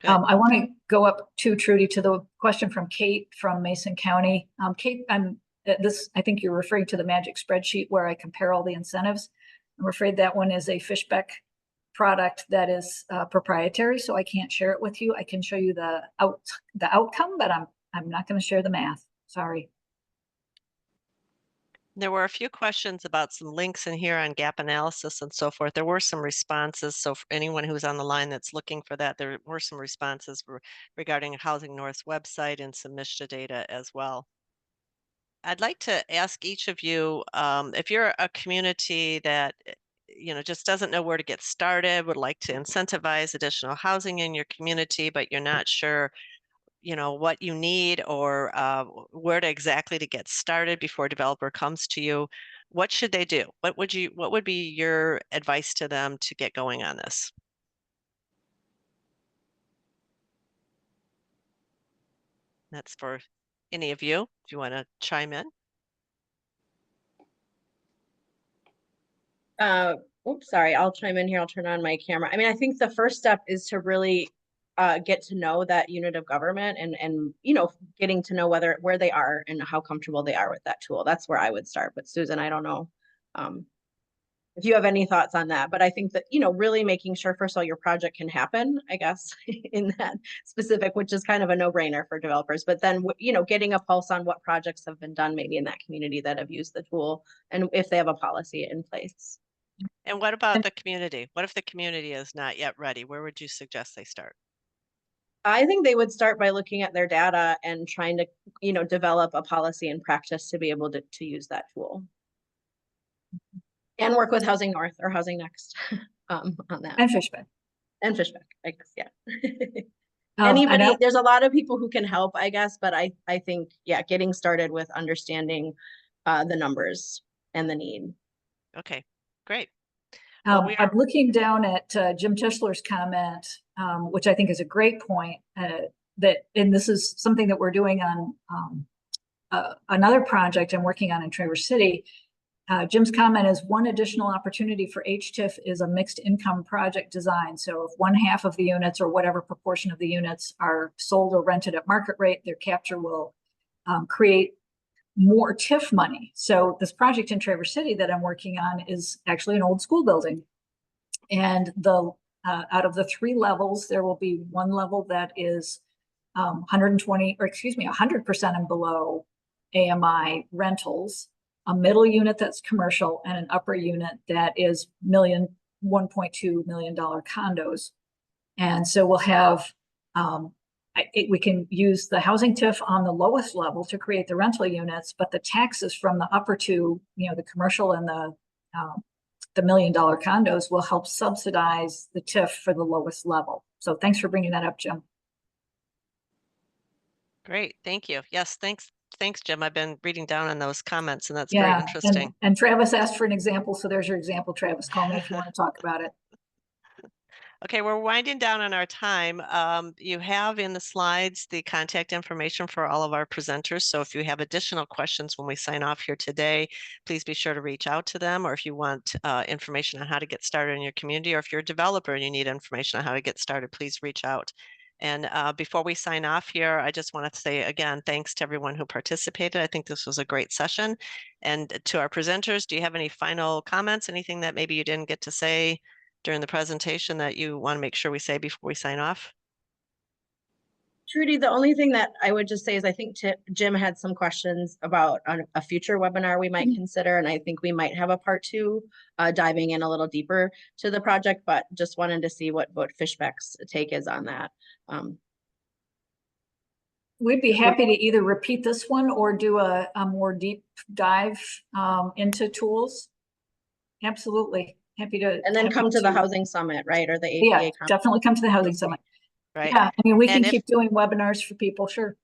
I want to go up to Trudy to the question from Kate from Mason County. Kate, I think you're referring to the magic spreadsheet where I compare all the incentives. I'm afraid that one is a Fishbeck product that is proprietary, so I can't share it with you. I can show you the outcome, but I'm not going to share the math. Sorry. There were a few questions about some links in here on gap analysis and so forth. There were some responses. So for anyone who's on the line that's looking for that, there were some responses regarding Housing North's website and some MISTA data as well. I'd like to ask each of you, if you're a community that just doesn't know where to get started, would like to incentivize additional housing in your community, but you're not sure what you need or where to exactly to get started before a developer comes to you, what should they do? What would be your advice to them to get going on this? That's for any of you, if you want to chime in. Oops, sorry, I'll chime in here. I'll turn on my camera. I mean, I think the first step is to really get to know that unit of government and getting to know where they are and how comfortable they are with that tool. That's where I would start. But Susan, I don't know if you have any thoughts on that, but I think that, really making sure, first of all, your project can happen, I guess, in that specific, which is kind of a no-brainer for developers, but then, getting a pulse on what projects have been done maybe in that community that have used the tool and if they have a policy in place. And what about the community? What if the community is not yet ready? Where would you suggest they start? I think they would start by looking at their data and trying to, develop a policy and practice to be able to use that tool. And work with Housing North or Housing Next on that. And Fishbeck. And Fishbeck, I guess, yeah. There's a lot of people who can help, I guess, but I think, yeah, getting started with understanding the numbers and the need. Okay, great. I'm looking down at Jim Tischler's comment, which I think is a great point, and this is something that we're doing on another project I'm working on in Traverse City. Jim's comment is one additional opportunity for HTIF is a mixed income project design. So if one half of the units or whatever proportion of the units are sold or rented at market rate, their capture will create more TIF money. So this project in Traverse City that I'm working on is actually an old school building. And out of the 3 levels, there will be one level that is 100% and below AMI rentals, a middle unit that's commercial, and an upper unit that is $1.2 million condos. And so we'll have, we can use the housing TIF on the lowest level to create the rental units, but the taxes from the upper 2, the commercial and the $1 million condos will help subsidize the TIF for the lowest level. So thanks for bringing that up, Jim. Great, thank you. Yes, thanks, Jim. I've been reading down on those comments, and that's very interesting. And Travis asked for an example, so there's your example, Travis. Call me if you want to talk about it. Okay, we're winding down on our time. You have in the slides the contact information for all of our presenters. So if you have additional questions when we sign off here today, please be sure to reach out to them. Or if you want information on how to get started in your community, or if you're a developer and you need information on how to get started, please reach out. And before we sign off here, I just want to say again, thanks to everyone who participated. I think this was a great session. And to our presenters, do you have any final comments, anything that maybe you didn't get to say during the presentation that you want to make sure we say before we sign off? Trudy, the only thing that I would just say is I think Jim had some questions about a future webinar we might consider, and I think we might have a part 2 diving in a little deeper to the project, but just wanted to see what Fishbeck's take is on that. We'd be happy to either repeat this one or do a more deep dive into tools. Absolutely. Happy to. And then come to the housing summit, right? Or the APA Yeah, conference. definitely come to the housing summit. Right. Yeah, I mean, we And can keep doing webinars for people, sure.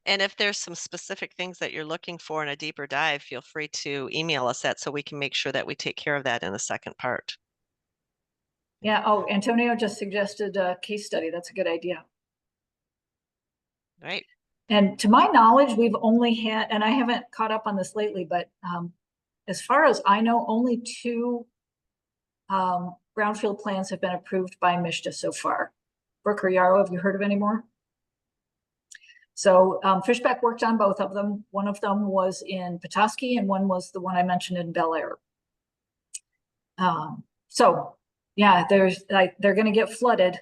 And if there's some specific things that you're looking for in a deeper dive, feel free to email us that so we can make sure that we take care of that in the second part. Yeah. Oh, Antonio just suggested a case study. That's a good idea. Right. And to my knowledge, we've only had, and I haven't caught up on this lately, but as far as I know, only 2 brownfield plans have been approved by MISTA so far. Brooke or Yarrow, have you heard of any more? So Fishbeck worked on both of them. One of them was in Petoskey, and one was the one I mentioned in Bel Air. So yeah, they're going to get flooded.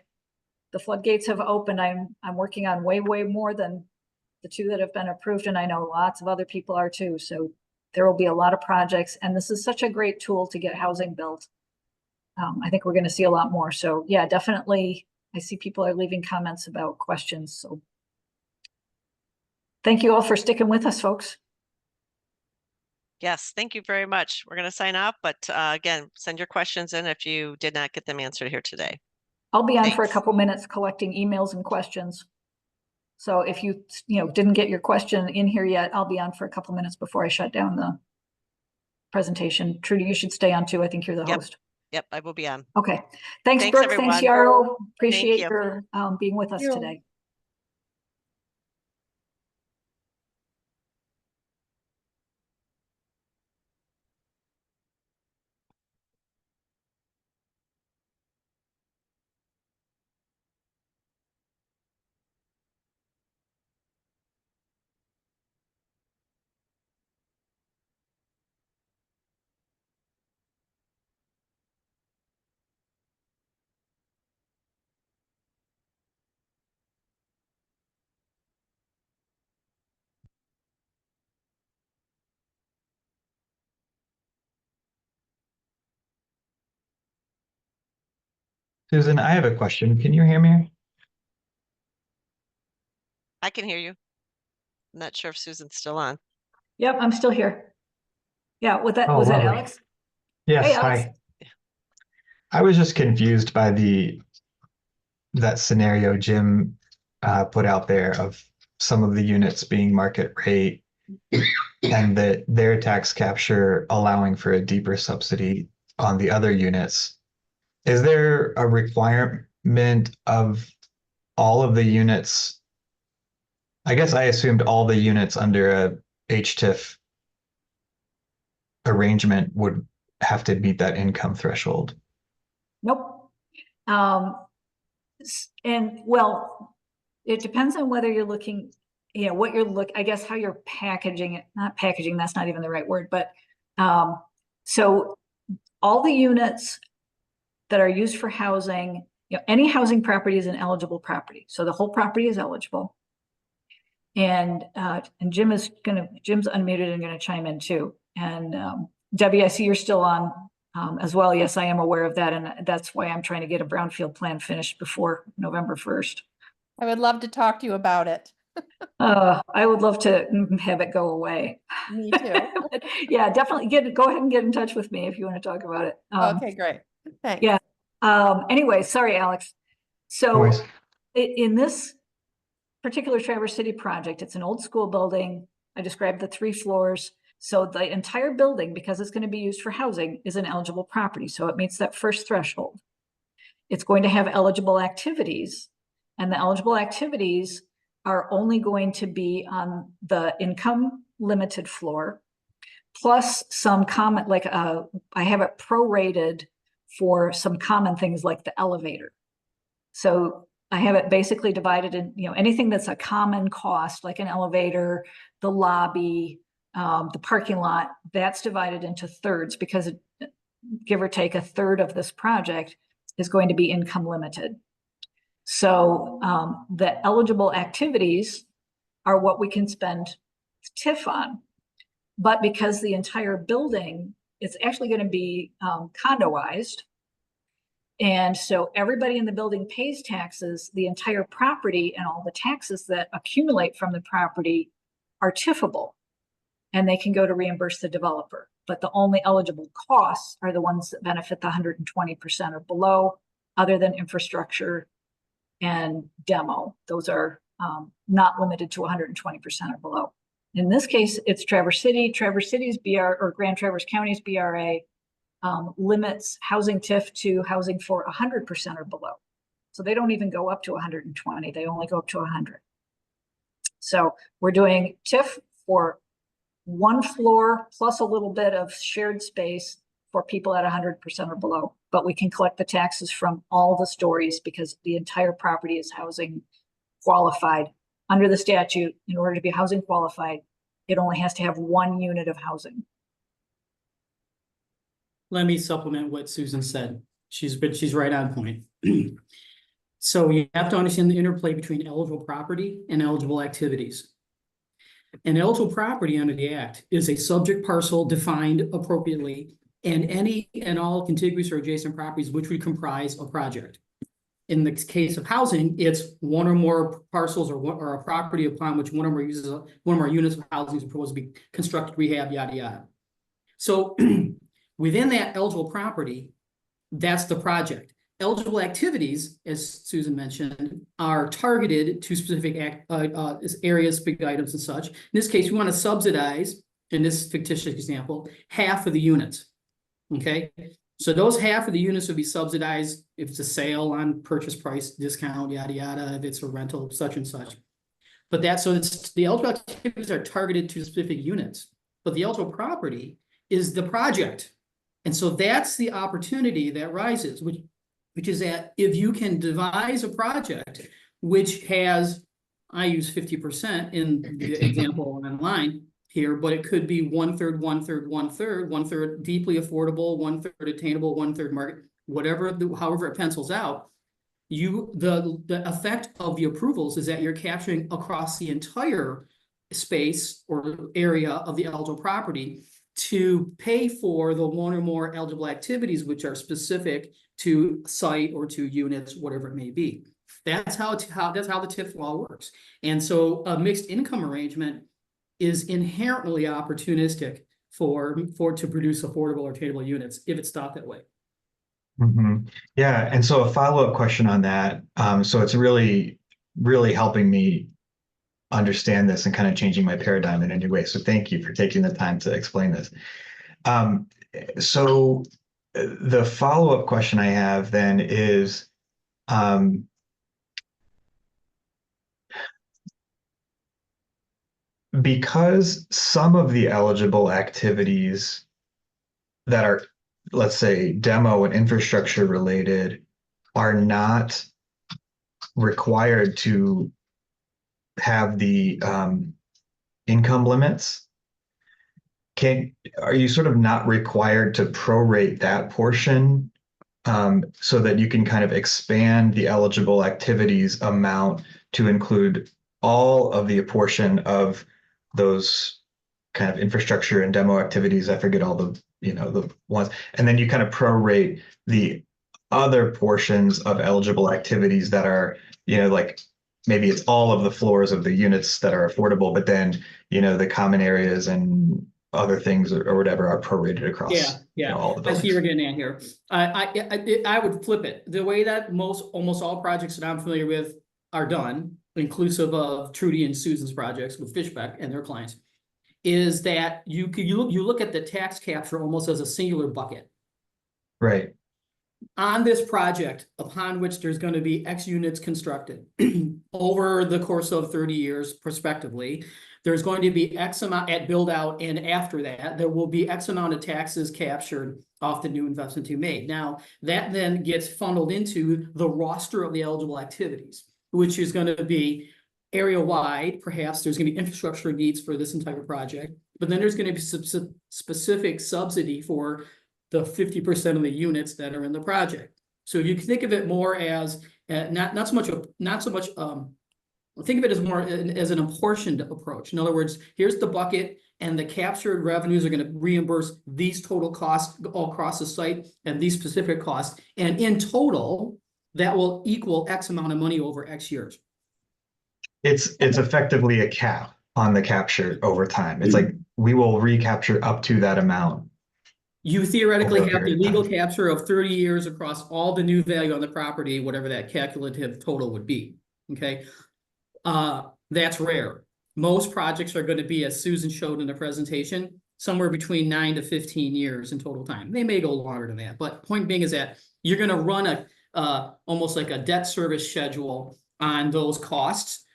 The floodgates have opened. I'm working on way more than the 2 that have been approved, and I know lots of other people are too. So there will be a lot of projects, and this is such a great tool to get housing built. I think we're going to see a lot more. So yeah, definitely. I see people are leaving comments about questions. So thank you all for sticking with us, folks. Yes, thank you very much. We're going to sign off, but again, send your questions in if you did not get them answered here today. I'll be on for a Thanks. couple minutes collecting emails and questions. So if you didn't get your question in here yet, I'll be on for a couple minutes before I shut down the presentation. Trudy, you should stay on too. I think you're the host. Yep, I will be on. Okay. Thanks, Thanks, Brooke. everyone. Thanks, Yarrow. Appreciate you. your being with us today. Susan, I have a question. Can you hear me? I can hear you. I'm not sure if Susan's still on. Yep, I'm still here. Yeah, was that lovely. Alex? Yes, Hey, Alex. hi. I was just confused by that scenario Jim put out there of some of the units being market rate and that their tax capture allowing for a deeper subsidy on the other units. Is there a requirement of all of the units? I guess I assumed all the units under a HTIF arrangement would have to meet that income threshold. Nope. And well, it depends on whether you're looking, what I guess how you're packaging it, not packaging, that's not even the right word, but so all the units that are used for housing, any housing property is an eligible property. So the whole property is eligible. And Jim's unmuted and gonna chime in too. And Debbie, I see you're still on as well. Yes, I am aware of that. And that's why I'm trying to get a brownfield plan finished before November 1st. I would love to talk to you about it. I would love to have it go away. Me too. Yeah, definitely go ahead and get in touch with me if you want to talk about it. Okay, great. Thanks. Yeah. Anyway, sorry, Alex. So Always. in this particular Traverse City project, it's an old school building. I described the 3 floors. So the entire building, because it's going to be used for housing, is an eligible property. So it meets that first threshold. It's going to have eligible activities, and the eligible activities are only going to be on the income limited floor, plus some common, like I have it prorated for some common things like the elevator. So I have it basically divided in, anything that's a common cost, like an elevator, the lobby, the parking lot, that's divided into thirds because give or take a third of this project is going to be income limited. So the eligible activities are what we can spend TIF on. But because the entire building is actually going to be condoized, and so everybody in the building pays taxes, the entire property and all the taxes that accumulate from the property are TIFable, and they can go to reimburse the developer. But the only eligible costs are the ones that benefit the 120% or below, other than infrastructure and demo. Those are not limited to 120% or below. In this case, it's Traverse City. Traverse City's BR, or Grand Traverse County's BRA, limits housing TIF to housing for 100% or below. So they don't even go up to 120, they only go up to 100. So we're doing TIF for 1 floor plus a little bit of shared space for people at 100% or below. But we can collect the taxes from all the stories because the entire property is housing qualified. Under the statute, in order to be housing qualified, it only has to have 1 unit of housing. Let me supplement what Susan said. She's right on point. So you have to understand the interplay between eligible property and eligible activities. An eligible property under the Act is a subject parcel defined appropriately and any and all contiguous or adjacent properties which would comprise a project. In the case of housing, it's 1 or more parcels or a property upon which one or more units of housing is proposed to be constructed, rehab, yada yada. So within that eligible property, that's the project. Eligible activities, as Susan mentioned, are targeted to specific areas, big items and such. In this case, we want to subsidize, in this fictitious example, half of the units. Okay, so those half of the units would be subsidized if it's a sale on purchase price discount, yada yada, if it's a rental, such and such. But the eligible activities are targeted to specific units, but the eligible property is the project. And so that's the opportunity that rises, which is that if you can devise a project which has, I use 50% in the example online here, but it could be 1/3, 1/3, 1/3, 1/3 deeply affordable, 1/3 attainable, 1/3 market, however it pencils out. The effect of the approvals is that you're capturing across the entire space or area of the eligible property to pay for the 1 or more eligible activities which are specific to site or to units, whatever it may be. That's how the TIF law works. And so a mixed income arrangement is inherently opportunistic to produce affordable or attainable units if it's thought that way. Mm-hmm. Yeah, and so a follow-up question on that. So it's really, really helping me understand this and kind of changing my paradigm in a new way. So thank you for taking the time to explain this. So the follow-up question I have then is, because some of the eligible activities that are, let's say, demo and infrastructure related are not required to have the income limits, are you sort of not required to prorate that portion so that you can kind of expand the eligible activities amount to include all of the portion of those kind of infrastructure and demo activities? I forget all the, the ones. And then you kind of prorate the other portions of eligible activities that are, like maybe it's all of the floors of the units that are affordable, but then, the common areas and other things or whatever are prorated across all the I see buildings. you're getting at here. I would flip it. The way that almost all projects that I'm familiar with are done, inclusive of Trudy and Susan's projects with Fishbeck and their clients, is that you look at the tax capture almost as a singular bucket. Right. On this project, upon which there's going to be X units constructed over the course of 30 years, prospectively, there's going to be X amount at build out, and after that, there will be X amount of taxes captured off the new investment you made. Now, that then gets funneled into the roster of the eligible activities, which is going to be area wide. Perhaps there's going to be infrastructure needs for this entire project, but then there's going to be specific subsidy for the 50% of the units that are in the project. So you can think of it more as not so much think of it as more as an apportioned approach. In other words, here's the bucket, and the captured revenues are going to reimburse these total costs all across the site and these specific costs, and in total, that will equal X amount of money over X years. It's effectively a cap on the capture over time. It's like we will recapture up to that amount. You theoretically Over a have the period of legal time. capture of 30 years across all the new value on the property, whatever that calculative total would be. Okay. That's rare. Most projects are going to be, as Susan showed in the presentation, somewhere between 9 to 15 years in total time. They may go longer than that, but point being is that you're going to run almost like a debt service schedule on those costs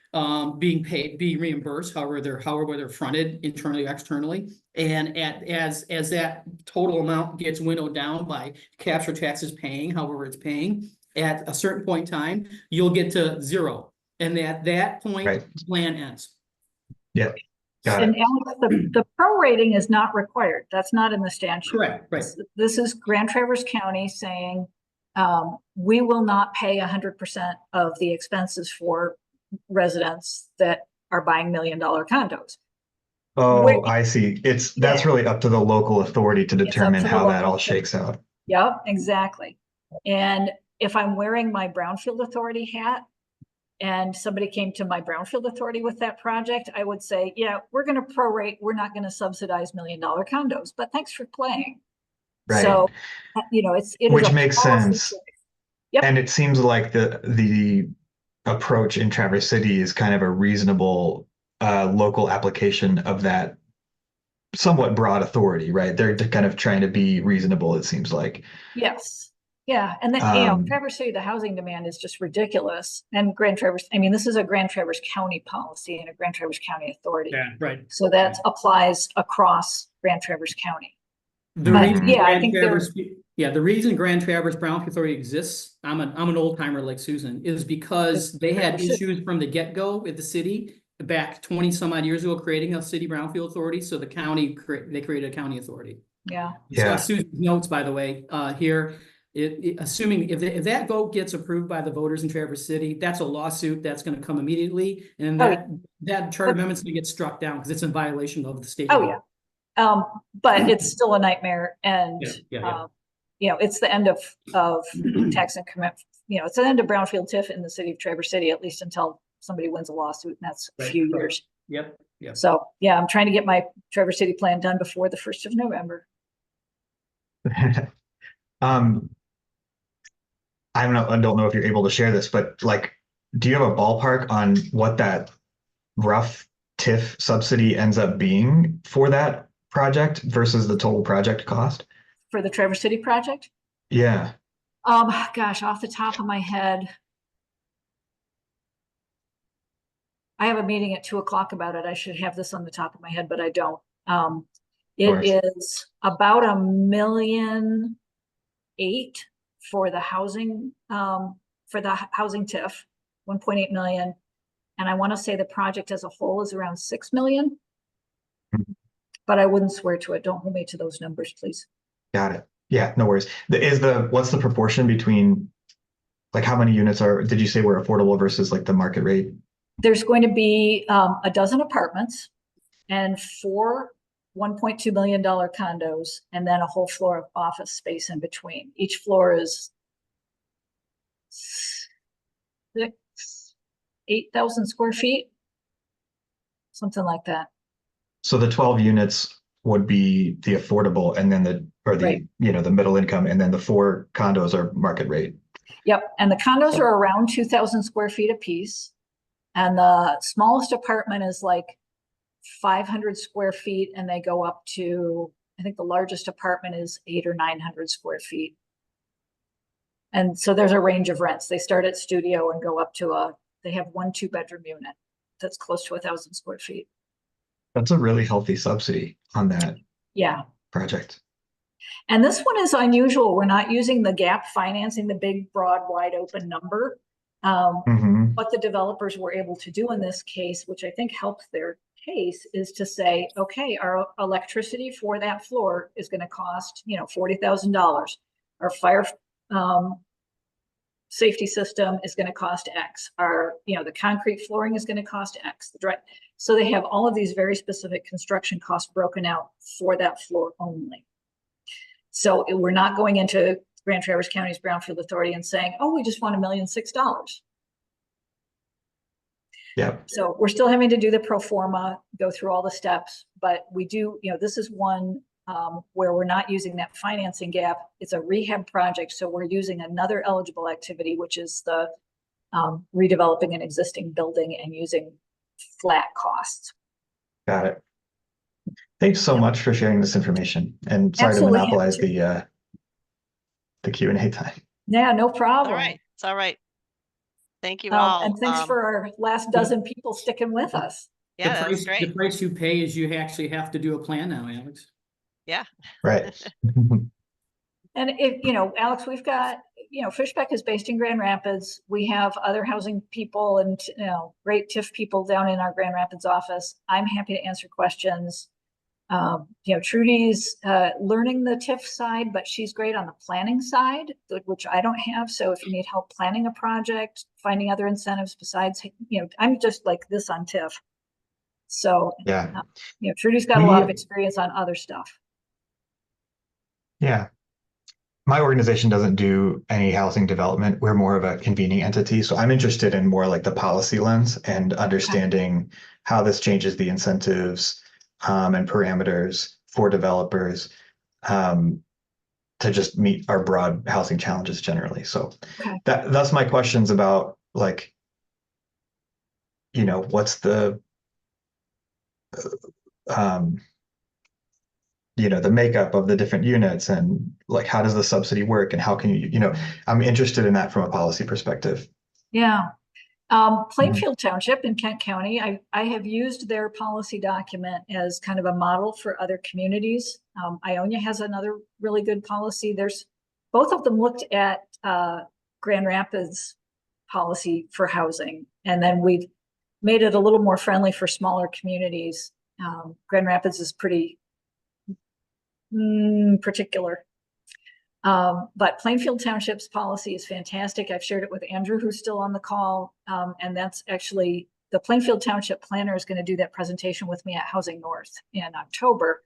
being paid, being reimbursed, however they're fronted internally or externally. And as that total amount gets winnowed down by capture taxes paying, however it's paying, at a certain point in time, you'll get to zero. And at that point, Right. the plan ends. Yeah. Got And it. Alex, the prorating is not required. That's not in the statute. Correct, right. This is Grand Traverse County saying, we will not pay 100% of the expenses for residents that are buying $1 million condos. Oh, I see. That's really up to the local authority to determine the how that local all shakes out. Yep, exactly. And if I'm wearing my Brownfield Authority hat and somebody came to my Brownfield Authority with that project, I would say, yeah, we're going to prorate. We're not going to subsidize $1 million condos, but thanks for playing. Right. So, Which makes sense. Yep. And it seems like the approach in Traverse City is kind of a reasonable local application of that somewhat broad authority, right? They're kind of trying to be reasonable, it seems like. Yes. Yeah. And then, Traverse City, the housing demand is just ridiculous. And Grand Traverse, this is a Grand Traverse County policy and a Grand Traverse County authority. Yeah, right. So that applies across Grand Traverse County. The But, reason yeah, I Grand think Traverse, the reason Grand Traverse Brownfield Authority exists, I'm an old timer like Susan, is because they had issues from the get-go with the city back 20 some odd years ago, creating a city Brownfield Authority. So the county, they created a county authority. Yeah. Yeah. So Susan's notes, by the way, here, assuming if that vote gets approved by the voters in Traverse City, that's a lawsuit that's going to come immediately. And that charter amendment's going to get struck down because it's in violation of the state. Oh, law. yeah. But it's still a nightmare, and it's the end of tax increment. It's the end of Brownfield TIF in the city of Traverse City, at least until somebody wins a lawsuit, and that's a few years. Yep. So yeah, I'm trying to get my Traverse City plan done before the 1st of November. I don't know if you're able to share this, but do you have a ballpark on what that rough TIF subsidy ends up being for that project versus the total project cost? For the Traverse City project? Yeah. Gosh, off the top of my head, I have a meeting at 2:00 about it. I should have this on the top of my head, but I don't. It course. is about $1.8 million for the housing, TIF, 1.8 million. And I want to say the project as a whole is around 6 million. Mhm. But I wouldn't swear to it. Don't hold me to those numbers, please. Got it. Yeah, no worries. What's the proportion between, like, how many units did you say were affordable versus like the market rate? There's going to be a dozen apartments and 4 $1.2 million condos, and then a whole floor of office space in between. Each floor is 8,000 square feet, something like that. So the 12 units would be the affordable, and then Right. the middle income, and then the 4 condos are market rate. Yep, and the condos are around 2,000 square feet apiece. And the smallest apartment is like 500 square feet, and they go up to, I think the largest apartment is 800 or 900 square feet. And so there's a range of rents. They start at studio and go up to they have 1 2-bedroom unit that's close to 1,000 square feet. That's a really healthy subsidy on that Yeah. project. And this one is unusual. We're not using the gap financing, the big, broad, wide open number. Mhm. What the developers were able to do in this case, which I think helps their case, is to say, okay, our electricity for that floor is going to cost, $40,000. Our fire safety system is going to cost X. Our, the concrete flooring is going to cost X. So they have all of these very specific construction costs broken out for that floor only. So we're not going into Grand Traverse County's Brownfield Authority and saying, oh, we just want $1,006,000. Yeah. So we're still having to do the pro forma, go through all the steps, but we do, this is one where we're not using that financing gap. It's a rehab project. So we're using another eligible activity, which is the redeveloping an existing building and using flat costs. Got it. Thanks so much for sharing this information, and sorry Absolutely to monopolize the Q&A time. Yeah, no problem. All right. It's all right. Thank you all. And thanks for our last dozen people sticking with us. Yeah, that was The great. price you pay is you actually have to do a plan now, Alex. Yeah. Right. And Alex, we've got, Fishbeck is based in Grand Rapids. We have other housing people and, great TIF people down in our Grand Rapids office. I'm happy to answer questions. Trudy's learning the TIF side, but she's great on the planning side, which I don't have. So if you need help planning a project, finding other incentives besides, I'm just like this on TIF. So, Yeah. Trudy's got a lot of experience on other stuff. Yeah. My organization doesn't do any housing development. We're more of a convening entity. So I'm interested in more like the policy lens and understanding how this changes the incentives and parameters for developers to just meet our broad housing challenges generally. So that's my questions about, like, what's the the makeup of the different units, and like, how does the subsidy work, and how can I'm interested in that from a policy perspective. Yeah. Plainfield Township in Kent County, I have used their policy document as kind of a model for other communities. Ionia has another really good policy. Both of them looked at Grand Rapids policy for housing, and then we've made it a little more friendly for smaller communities. Grand Rapids is pretty particular. But Plainfield Township's policy is fantastic. I've shared it with Andrew, who's still on the call. And that's actually, the Plainfield Township planner is going to do that presentation with me at Housing North in October,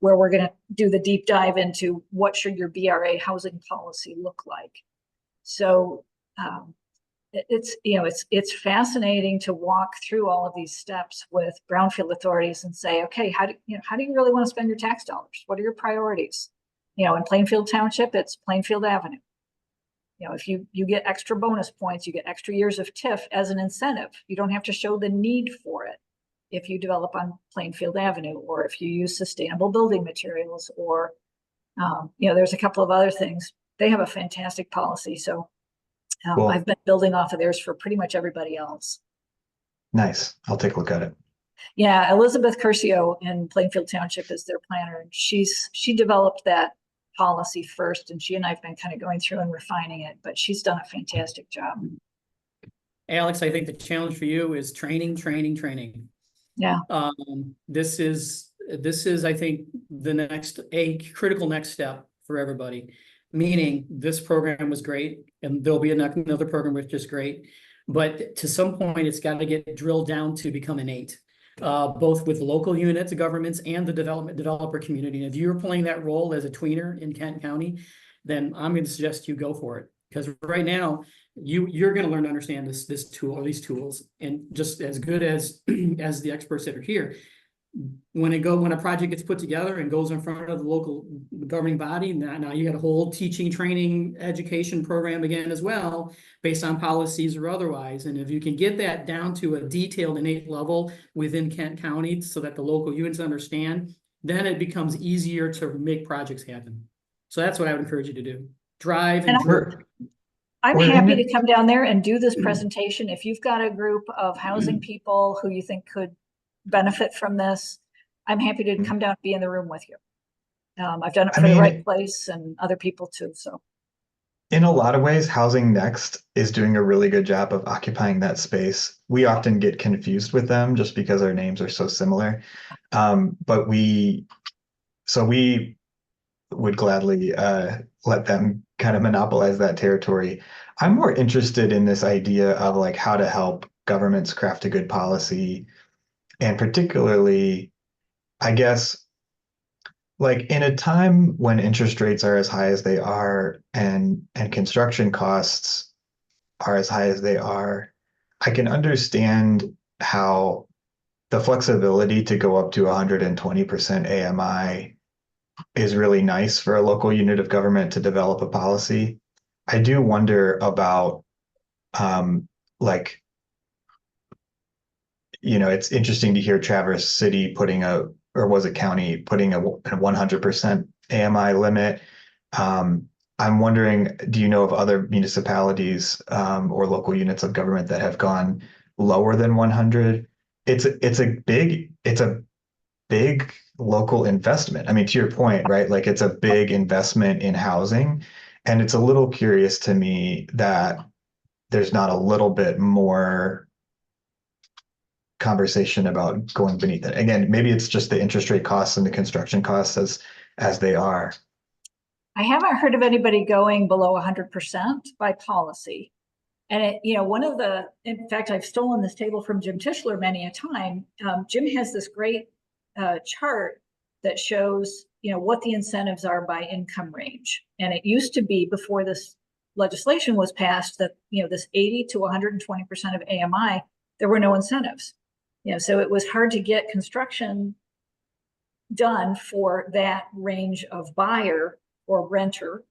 where we're going to do the deep dive into what should your BRA housing policy look like. So it's fascinating to walk through all of these steps with brownfield authorities and say, okay, how do you really want to spend your tax dollars? What are your priorities? In Plainfield Township, it's Plainfield Avenue. If you get extra bonus points, you get extra years of TIF as an incentive. You don't have to show the need for it if you develop on Plainfield Avenue, or if you use sustainable building materials, or there's a couple of other things. They have a fantastic policy. So Cool. I've been building off of theirs for pretty much everybody else. Nice. I'll take a look at it. Yeah, Elizabeth Curcio in Plainfield Township is their planner, and she developed that policy first, and she and I've been kind of going through and refining it, but she's done a fantastic job. Alex, I think the challenge for you is training, training, training. Yeah. This is, I think, a critical next step for everybody. Meaning this program was great, and there'll be another program which is great. But to some point, it's got to get drilled down to become innate, both with local units, governments, and the developer community. And if you're playing that role as a tweener in Kent County, then I'm going to suggest you go for it. Because right now, you're going to learn to understand this tool or these tools, and just as good as as the experts that are here. When a project gets put together and goes in front of the local governing body, now you got a whole teaching, training, education program again as well, based on policies or otherwise. And if you can get that down to a detailed innate level within Kent County so that the local units understand, then it becomes easier to make projects happen. So that's what I would encourage you to do. Drive and I'm happy to come down there and do this presentation. If you've got a group of housing people who you think could benefit from this, I'm happy to come down and be in the room with you. I've done it for the right place and other people too. So in a lot of ways, Housing Next is doing a really good job of occupying that space. We often get confused with them just because our names are so similar. But we would gladly let them kind of monopolize that territory. I'm more interested in this idea of like how to help governments craft a good policy. And particularly, I guess, like in a time when interest rates are as high as they are and construction costs are as high as they are, I can understand how the flexibility to go up to 120% AMI is really nice for a local unit of government to develop a policy. I do wonder about like, you know, it's interesting to hear Traverse City or was it county putting a 100% AMI limit. I'm wondering, do you know of other municipalities or local units of government that have gone lower than 100? It's a big local investment. I mean, to your point, right? Like it's a big investment in housing. And it's a little curious to me that there's not a little bit more conversation about going beneath it. Again, maybe it's just the interest rate costs and the construction costs as they are. I haven't heard of anybody going below 100% by policy. And in fact, I've stolen this table from Jim Tischler many a time. Jim has this great chart that shows, what the incentives are by income range. And it used to be, before this legislation was passed, that, this 80 to 120% of AMI, there were no incentives. So it was hard to get construction done for that range of buyer or renter.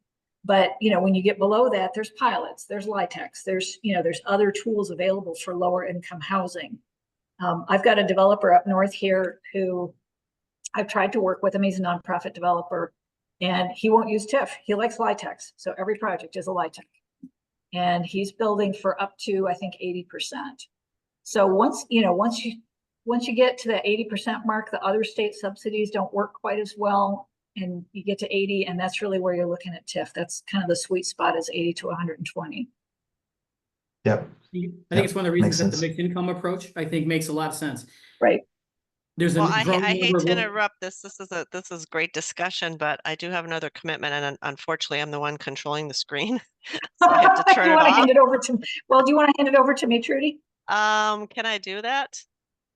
But, when you get below that, there's pilots, there's LIHTCs, there's other tools available for lower income housing. I've got a developer up north here who I've tried to work with him. He's a nonprofit developer, and he won't use TIF. He likes LIHTCs. So every project is a LIHTC. And he's building for up to, I think, 80%. So once you get to that 80% mark, the other state subsidies don't work quite as well. And you get to 80, and that's really where you're looking at TIF. That's kind of the sweet spot, is 80 to 120. Yep. I think it's one of the reasons that the mixed income approach, I think, makes a lot of sense. Right. There's I hate to interrupt this. This is great discussion, but I do have another commitment, and unfortunately, I'm the one controlling the screen, so I have to turn it off. Hand it over to me? Well, do you want to hand it over to me, Trudy? Can I do that?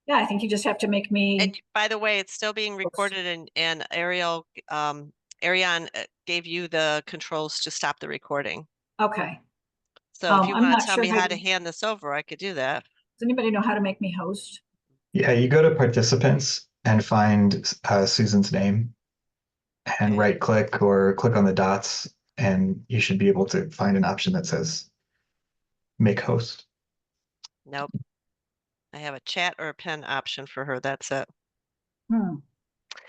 Yeah, I think you just have to make me. And by the way, it's still being recorded, and Ariane gave you the controls to stop the recording. Okay. So if you want to tell me how to hand this over, I could do that. Does anybody know how to make me host? Yeah, you go to participants and find Susan's name and right click or click on the dots, and you should be able to find an option that says make host. Nope. I have a chat or a pen option for her. That's it.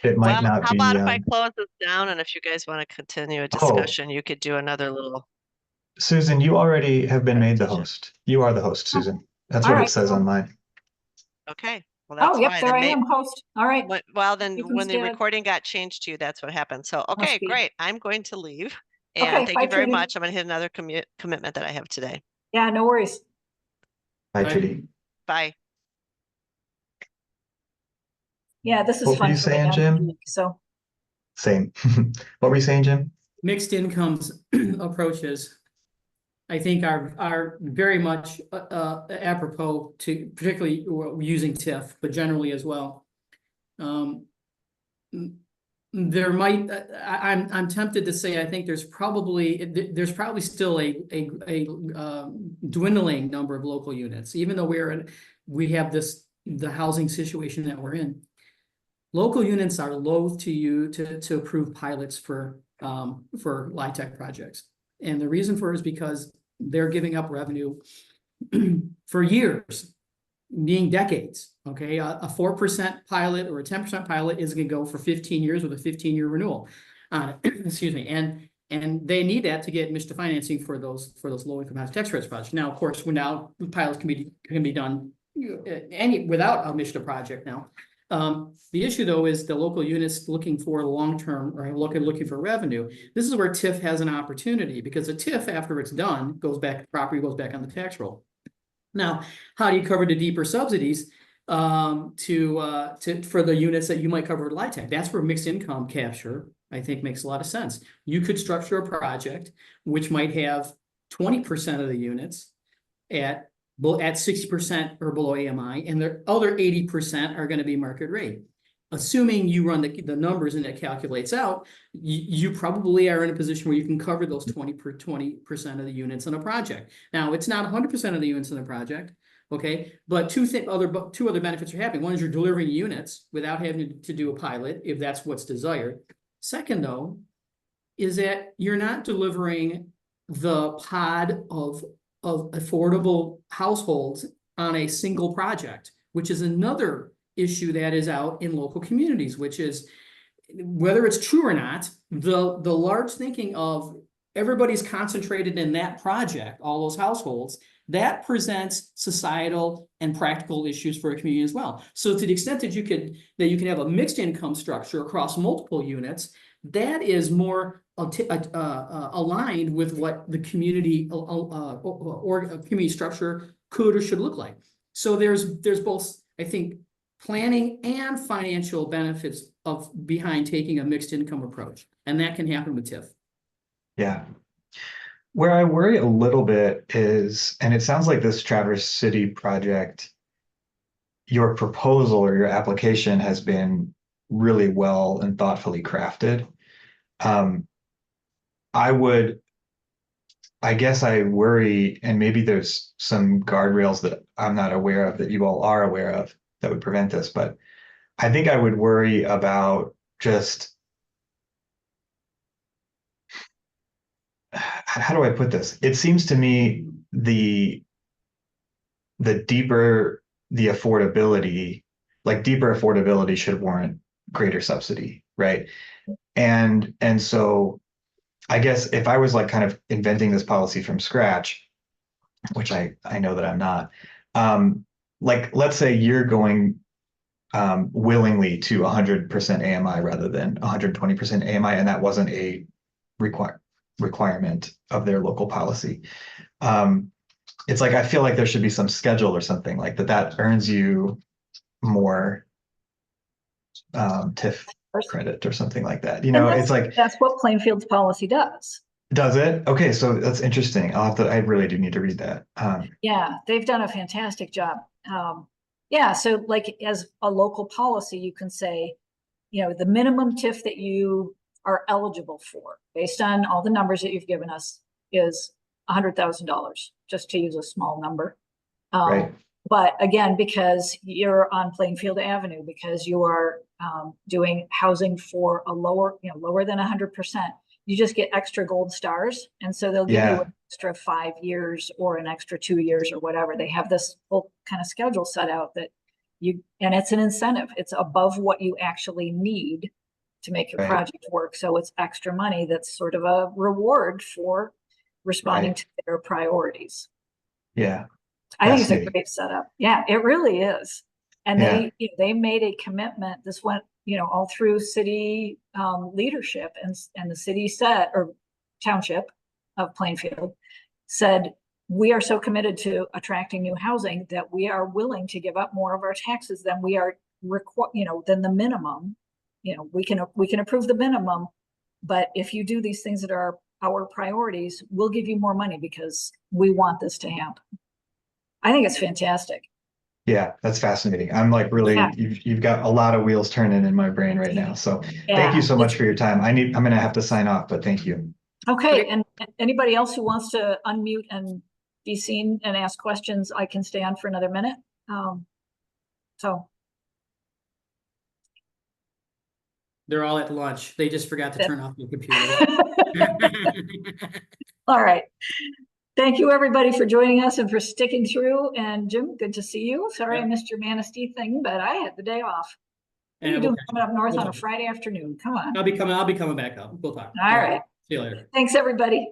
It might not how be. about if I close this down, and if you guys want to continue a discussion, you could do another little. Susan, you already have been made the host. You are the host, Susan. That's what it says on mine. Okay. Well, Oh, that's yep, why there the I am, host. All right. well, then Keep 'em when the steady. recording got changed to you, that's what happened. So, okay, be. great. I'm going to leave. Okay, And thank bye, you very Trudy. much. I'm going to hit another commitment that I have today. Yeah, no worries. Bye, Bye. Judy. Bye. Yeah, this is What were fun you for me. saying, I'm Jim? unique, so, Same. What were you saying, Jim? Mixed incomes approaches, I think are very much apropos to particularly using TIF, but generally as well. There might, I'm tempted to say, I think there's probably still a dwindling number of local units, even though we have the housing situation that we're in. Local units are loath to approve pilots for LIHTC projects. And the reason for it is because they're giving up revenue for years, being decades. Okay, a 4% pilot or a 10% pilot is going to go for 15 years with a 15-year renewal. Excuse me, and they need that to get MISTA financing for those low-income housing tax credits projects. Now, of course, now pilots can be done without a MISTA project now. The issue though is the local units looking for long-term or looking for revenue. This is where TIF has an opportunity, because a TIF, after it's done, property goes back on the tax roll. Now, how do you cover the deeper subsidies for the units that you might cover with LIHTC? That's where mixed income capture, I think, makes a lot of sense. You could structure a project which might have 20% of the units at 60% or below AMI, and the other 80% are going to be market rate. Assuming you run the numbers and it calculates out, you probably are in a position where you can cover those 20% of the units in a project. Now, it's not 100% of the units in the project, okay? But two other benefits are happening. One is you're delivering units without having to do a pilot, if that's what's desired. Second, though, is that you're not delivering the pod of affordable households on a single project, which is another issue that is out in local communities, which is, whether it's true or not, the large thinking of everybody's concentrated in that project, all those households, that presents societal and practical issues for a community as well. So to the extent that you can have a mixed income structure across multiple units, that is more aligned with what the community or community structure could or should look like. So there's both, I think, planning and financial benefits behind taking a mixed income approach, and that can happen with TIF. Yeah. Where I worry a little bit is, and it sounds like this Traverse City project, your proposal or your application has been really well and thoughtfully crafted. I guess I worry, and maybe there's some guardrails that I'm not aware of that you all are aware of that would prevent this, but I think I would worry about just, how do I put this? It seems to me the deeper the affordability, like deeper affordability should warrant greater subsidy, right? And so I guess if I was like kind of inventing this policy from scratch, which I know that I'm not, like let's say you're going willingly to 100% AMI rather than 120% AMI, and that wasn't a requirement of their local policy. It's like I feel like there should be some schedule or something like that earns you more TIF credit or something like that. You know, it's like that's what Plainfield's policy does. Does it? Okay, so that's interesting. I really do need to read that. Yeah, they've done a fantastic job. Yeah, so like as a local policy, you can say, you know, the minimum TIF that you are eligible for, based on all the numbers that you've given us, is $100,000, just to use a small number. Right. But again, because you're on Plainfield Avenue, because you are doing housing for a lower than 100%, you just get extra gold stars. And so they'll give you an extra 5 years or an extra 2 years or whatever. They have this whole kind of schedule set out that and it's an incentive. It's above what you actually need to make your project work. So it's extra money that's sort of a reward for responding to their priorities. Yeah. I think it's a great setup. Yeah, it really is. And Yeah. they, they made a commitment. This went, all through city leadership, and the city said, or township of Plainfield said, we are so committed to attracting new housing that we are willing to give up more of our taxes than we are than the minimum. We can approve the minimum, but if you do these things that are our priorities, we'll give you more money because we want this to happen. I think it's fantastic. Yeah, that's fascinating. I'm like really, Yeah. you've got a lot of wheels turning in my brain right now. So Yeah. thank you so much for your time. I'm going to have to sign off, but thank you. Okay, and anybody else who wants to unmute and be seen and ask questions, I can stay on for another minute. So They're all at lunch. They just forgot to turn off their computer. all right. Thank you, everybody, for joining us and for sticking through. And Jim, good to see you. Sorry I missed your Manistee thing, but I had the day off. What are you doing coming up north on a Friday afternoon? Come on. I'll be coming back up. We'll talk. All right. See you later. Thanks, everybody.